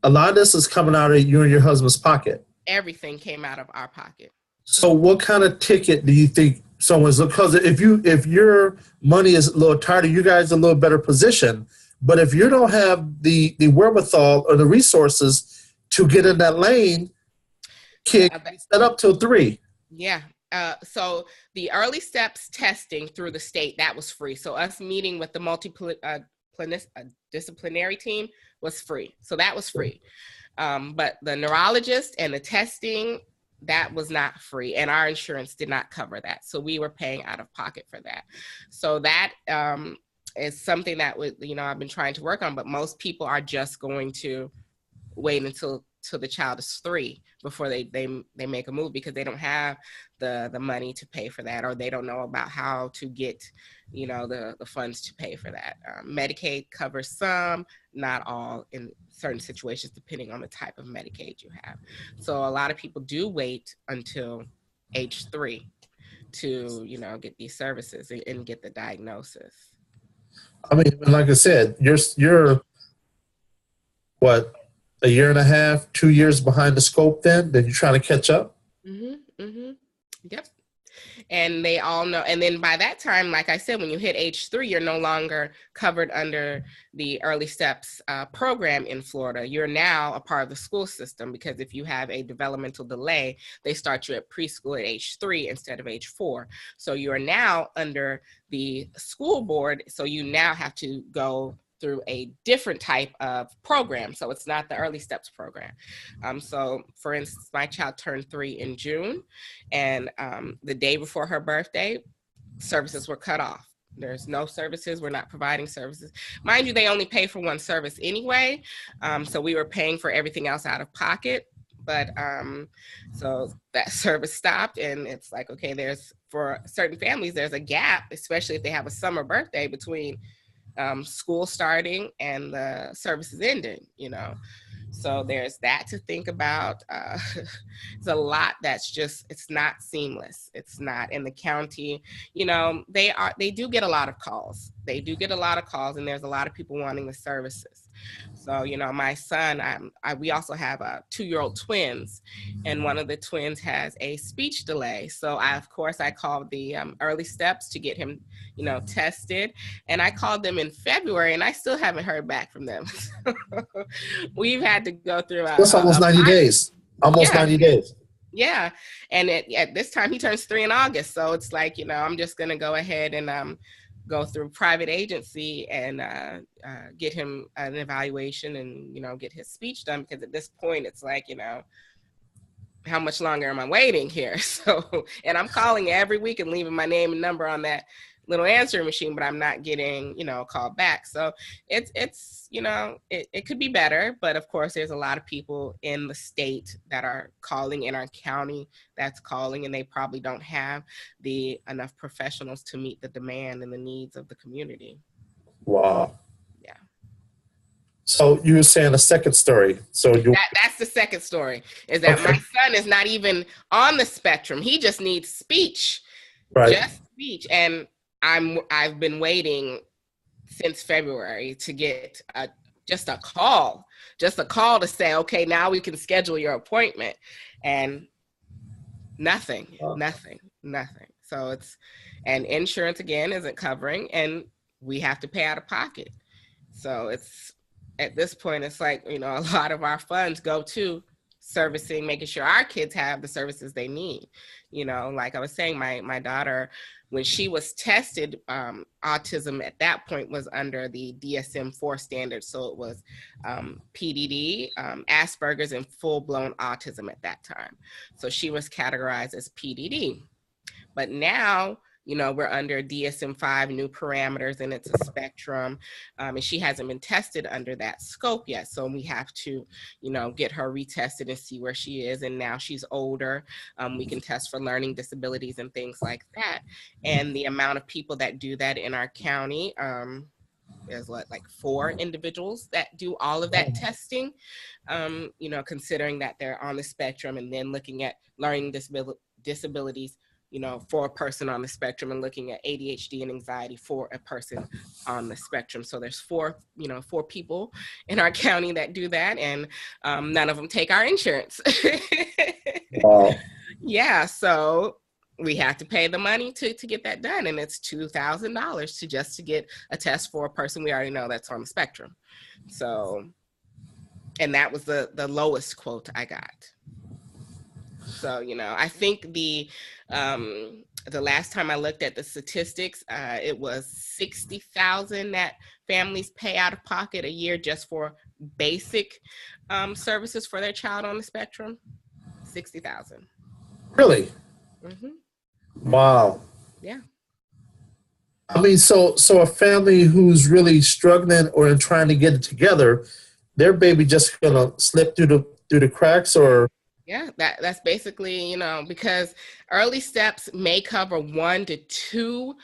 a lot of this is coming out of you and your husband's pocket. Everything came out of our pocket. So what kind of ticket do you think someone's, because if your money is a little tighter, you guys are a little better position. But if you don't have the wherewithal or the resources to get in that lane, kid, set up till 3. Yeah. So the early steps testing through the state, that was free. So us meeting with the multidisciplinary team was free. So that was free. But the neurologist and the testing, that was not free, and our insurance did not cover that. So we were paying out of pocket for that. So that is something that I've been trying to work on, but most people are just going to wait until the child is 3 before they make a move, because they don't have the money to pay for that, or they don't know about how to get the funds to pay for that. Medicaid covers some, not all in certain situations, depending on the type of Medicaid you have. So a lot of people do wait until age 3 to, you know, get these services and get the diagnosis. I mean, like I said, you're what, a year and a half, 2 years behind the scope. Then you're trying to catch up. Yep. And they all know. And then by that time, like I said, when you hit age 3, you're no longer covered under the Early Steps program in Florida. You're now a part of the school system, because if you have a developmental delay, they start you at preschool at age 3 instead of age 4. So you are now under the school board. So you now have to go through a different type of program. So it's not the Early Steps program. So for instance, my child turned 3 in June, and the day before her birthday, services were cut off. There's no services. We're not providing services. Mind you, they only pay for one service anyway. So we were paying for everything else out of pocket. But so that service stopped, and it's like, okay, for certain families, there's a gap, especially if they have a summer birthday between school starting and the services ending, you know. So there's that to think about. It's a lot that's just, it's not seamless. It's not in the county, you know, they do get a lot of calls. They do get a lot of calls, and there's a lot of people wanting the services. So, you know, my son, we also have 2-year-old twins, and one of the twins has a speech delay. So of course I called the Early Steps to get him, you know, tested. And I called them in February, and I still haven't heard back from them. We've had to go through That's almost 90 days. Almost 90 days. Yeah. And at this time, he turns 3 in August. So it's like, you know, I'm just going to go ahead and go through private agency and get him an evaluation and, you know, get his speech done. Because at this point, it's like, you know, how much longer am I waiting here? So, and I'm calling every week and leaving my name and number on that little answering machine, but I'm not getting, you know, a call back. So it's you know, it could be better, but of course there's a lot of people in the state that are calling, in our county that's calling, and they probably don't have enough professionals to meet the demand and the needs of the community. Wow. Yeah. So you were saying a second story. So that's the second story, is that my son is not even on the spectrum. He just needs speech. Right. Just speech. And I've been waiting since February to get just a call to say, okay, now we can schedule your appointment, and nothing. So and insurance again isn't covering, and we have to pay out of pocket. So it's, at this point, it's like, you know, a lot of our funds go to servicing, making sure our kids have the services they need. You know, like I was saying, my daughter, when she was tested, autism at that point was under the DSM-4 standard. So it was PDD, Asperger's, and full-blown autism at that time. So she was categorized as PDD. But now, you know, we're under DSM-5 new parameters, and it's a spectrum. And she hasn't been tested under that scope yet. So we have to, you know, get her retested and see where she is. And now she's older. We can test for learning disabilities and things like that. And the amount of people that do that in our county, there's like 4 individuals that do all of that testing, you know, considering that they're on the spectrum, and then looking at learning disabilities, you know, for a person on the spectrum, and looking at ADHD and anxiety for a person on the spectrum. So there's 4 people in our county that do that, and none of them take our insurance. Wow. Yeah, so we have to pay the money to get that done, and it's $2,000 to get a test for a person we already know that's on the spectrum. So, and that was the lowest quote I got. So, you know, I think the last time I looked at the statistics, it was $60,000 that families pay out of pocket a year just for basic services for their child on the spectrum. $60,000. Really? Mm-hmm. Wow. Yeah. I mean, so a family who's really struggling or trying to get it together, their baby just gonna slip through the cracks, or? Yeah, that's basically, you know, because Early Steps may cover 1 to 2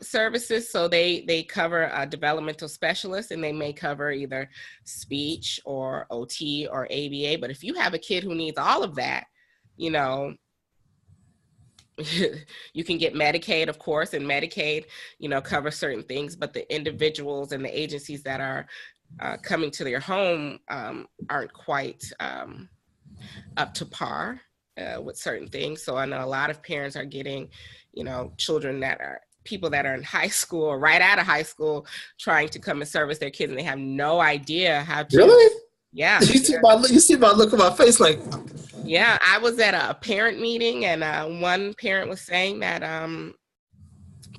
services. So they cover a developmental specialist, and they may cover either speech or OT or ABA. But if you have a kid who needs all of that, you know, you can get Medicaid, of course, and Medicaid, you know, covers certain things, but the individuals and the agencies that are coming to their home aren't quite up to par with certain things. So I know a lot of parents are getting, you know, children that are people that are in high school or right out of high school trying to come and service their kids, and they have no idea how to. Really? Yeah. You see my look on my face like. Yeah, I was at a parent meeting, and one parent was saying that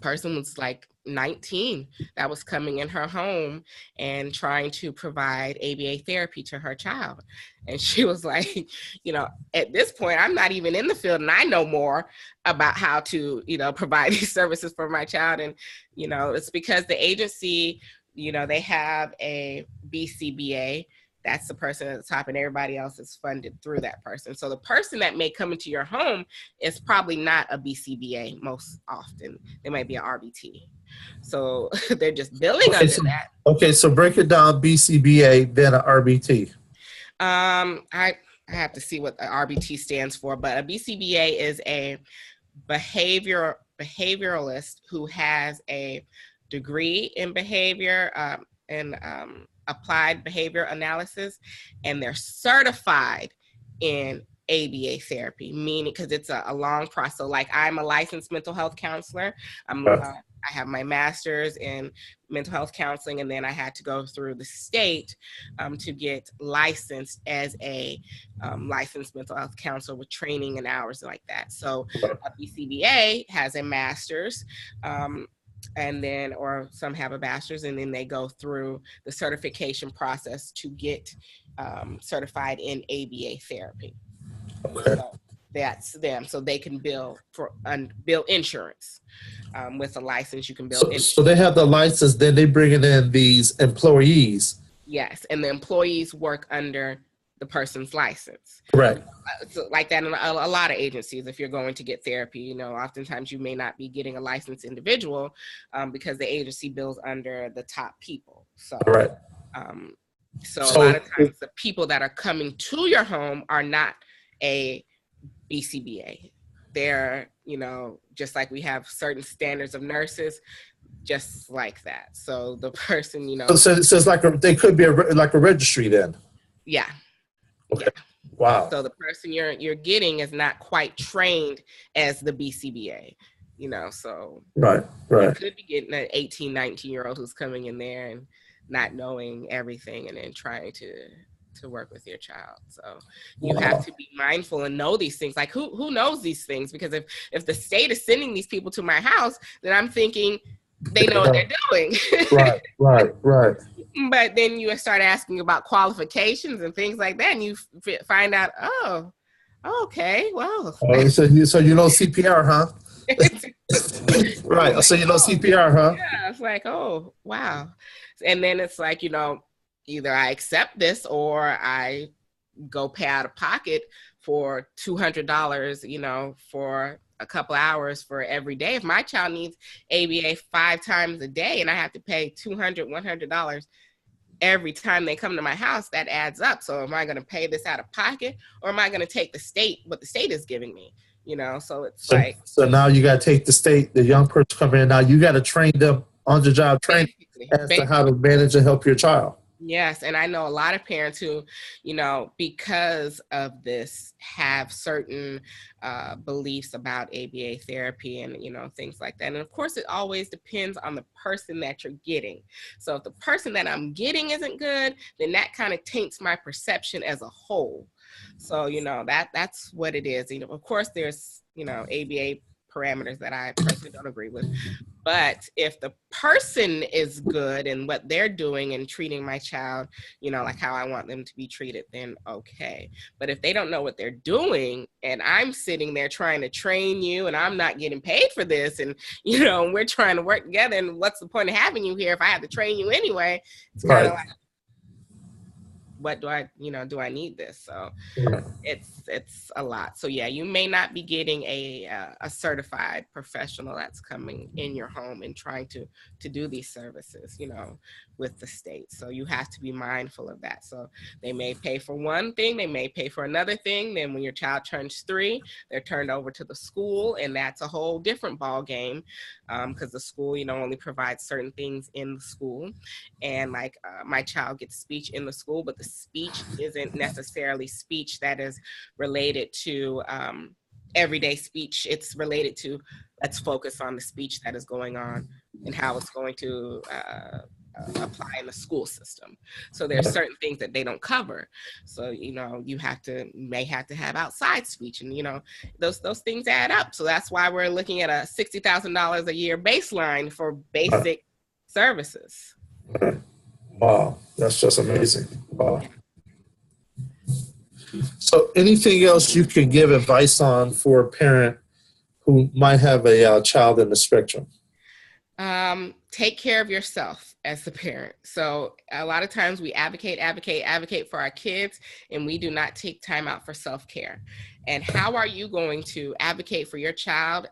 person was like 19 that was coming in her home and trying to provide ABA therapy to her child. And she was like, you know, at this point, I'm not even in the field, and I know more about how to, you know, provide these services for my child. And, you know, it's because the agency, you know, they have a BCBA. That's the person at the top, and everybody else is funded through that person. So the person that may come into your home is probably not a BCBA most often. They might be an RBT. So they're just billing under that. Okay, so break it down, BCBA, then an RBT. I have to see what the RBT stands for, but a BCBA is a behavioralist who has a degree in behavior and applied behavior analysis, and they're certified in ABA therapy, meaning because it's a long process. So like I'm a licensed mental health counselor. I have my master's in mental health counseling, and then I had to go through the state to get licensed as a licensed mental health counselor with training and hours like that. So a BCBA has a master's, and then, or some have a bachelor's, and then they go through the certification process to get certified in ABA therapy. Okay. So that's them. So they can bill insurance. With a license, you can bill insurance. So they have the license, then they bring in these employees. Yes, and the employees work under the person's license. Correct. So like that in a lot of agencies, if you're going to get therapy, you know, oftentimes you may not be getting a licensed individual because the agency bills under the top people. So, right. So a lot of times the people that are coming to your home are not a BCBA. They're, you know, just like we have certain standards of nurses, just like that. So the person, you know. So it's like they could be like a registry then. Yeah. Okay. Yeah. Wow. So the person you're getting is not quite trained as the BCBA, you know, so. Right. You could be getting an 18, 19-year-old who's coming in there and not knowing everything and then trying to work with your child. So you have to be mindful and know these things. Like who knows these things? Because if the state is sending these people to my house, then I'm thinking they know what they're doing. Right. But then you start asking about qualifications and things like that, and you find out, oh, okay, well. Oh, so you know CPR, huh? Right. So you know CPR, huh? Yeah, it's like, oh, wow. And then it's like, you know, either I accept this or I go pay out of pocket for $200, you know, for a couple hours for every day. If my child needs ABA 5 times a day and I have to pay $200, $100 every time they come to my house, that adds up. So am I going to pay this out of pocket, or am I going to take what the state is giving me? You know, so so now you got to take the young person coming in. Now you got to train them on the job training as to how to manage and help your child. Yes. And I know a lot of parents who, you know, because of this have certain beliefs about ABA therapy and, you know, things like that. And of course, it always depends on the person that you're getting. So if the person that I'm getting isn't good, then that kind of taints my perception as a whole. So, you know, that's what it is. You know, of course, there's, you know, ABA parameters that I personally don't agree with. But if the person is good in what they're doing and treating my child, you know, like how I want them to be treated, then okay. But if they don't know what they're doing and I'm sitting there trying to train you and I'm not getting paid for this, and, you know, we're trying to work together, and what's the point of having you here if I have to train you anyway? It's kind of like, what do I, do I need this? So Right. it's a lot. So yeah, you may not be getting a certified professional that's coming in your home and trying to do these services, with the state. So you have to be mindful of that. So they may pay for one thing, they may pay for another thing. Then when your child turns 3, they're turned over to the school, and that's a whole different ball game, because the school, only provides certain things in the school. And like my child gets speech in the school, but the speech isn't necessarily speech that is related to everyday speech. It's related to, let's focus on the speech that is going on and how it's going to apply in the school system. So there's certain things that they don't cover. So, you may have to have outside speech, and, those things add up. So that's why we're looking at a $60,000 a year baseline for basic services. Wow, that's just amazing. Wow. So anything else you can give advice on for a parent who might have a child in the spectrum? Take care of yourself as the parent. So a lot of times we advocate for our kids, and we do not take time out for self-care. And how are you going to advocate for your child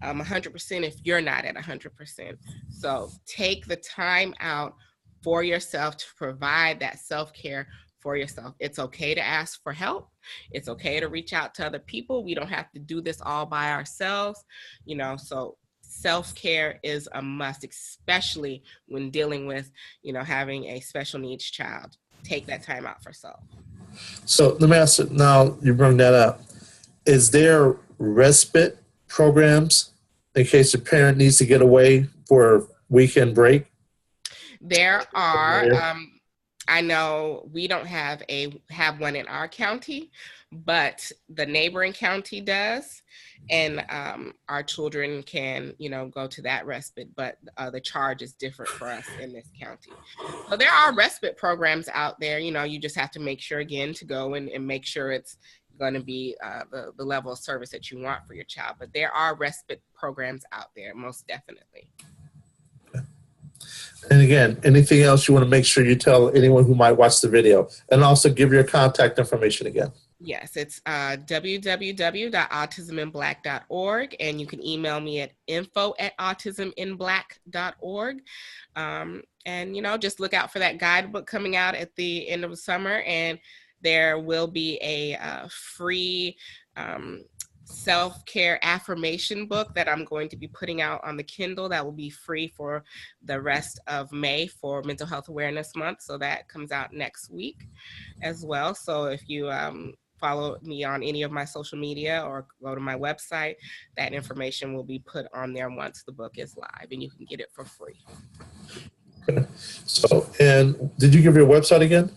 100% if you're not at 100%? So take the time out for yourself to provide that self-care for yourself. It's okay to ask for help. It's okay to reach out to other people. We don't have to do this all by ourselves, so self-care is a must, especially when dealing with, having a special needs child. Take that time out for self. So let me ask you, now you bring that up, is there respite programs in case the parent needs to get away for a weekend break? There are. I know we don't have one in our county, but the neighboring county does, and our children can, go to that respite, but the charge is different for us in this county. So there are respite programs out there. You just have to make sure, again, to go and make sure it's going to be the level of service that you want for your child. But there are respite programs out there, most definitely. And again, anything else you want to make sure you tell anyone who might watch the video, and also give your contact information again? Yes, it's www.autisminblack.org, and you can email me at info@autisminblack.org. And, just look out for that guidebook coming out at the end of the summer, and there will be a free self-care affirmation book that I'm going to be putting out on the Kindle that will be free for the rest of May for Mental Health Awareness Month. So that comes out next week as well. So if you follow me on any of my social media or go to my website, that information will be put on there once the book is live, and you can get it for free. Okay. So, and did you give your website again?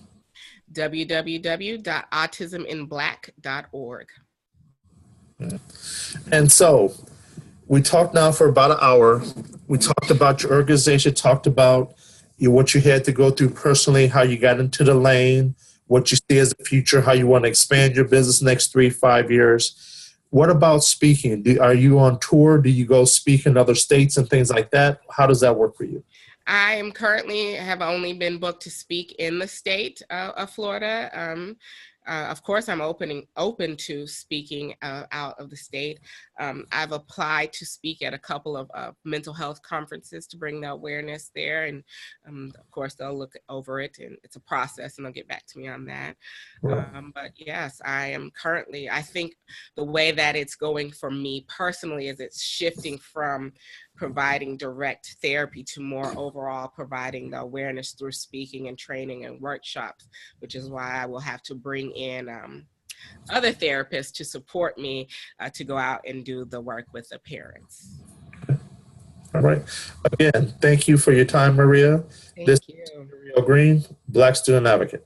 www.autisminblack.org. And so we talked now for about an hour. We talked about your organization, talked about what you had to go through personally, how you got into the lane, what you see as the future, how you want to expand your business next 3-5 years. What about speaking? Are you on tour? Do you go speak in other states and things like that? How does that work for you? I am currently have only been booked to speak in the state of Florida. Of course, I'm open to speaking out of the state. I've applied to speak at a couple of mental health conferences to bring the awareness there. And of course, they'll look over it, and it's a process, and they'll get back to me on that. Right. But yes, I am currently, I think the way that it's going for me personally is it's shifting from providing direct therapy to more overall providing the awareness through speaking and training and workshops, which is why I will have to bring in other therapists to support me to go out and do the work with the parents. All right. Again, thank you for your time, Maria. Thank you. Maria Green, Black Student Advocate.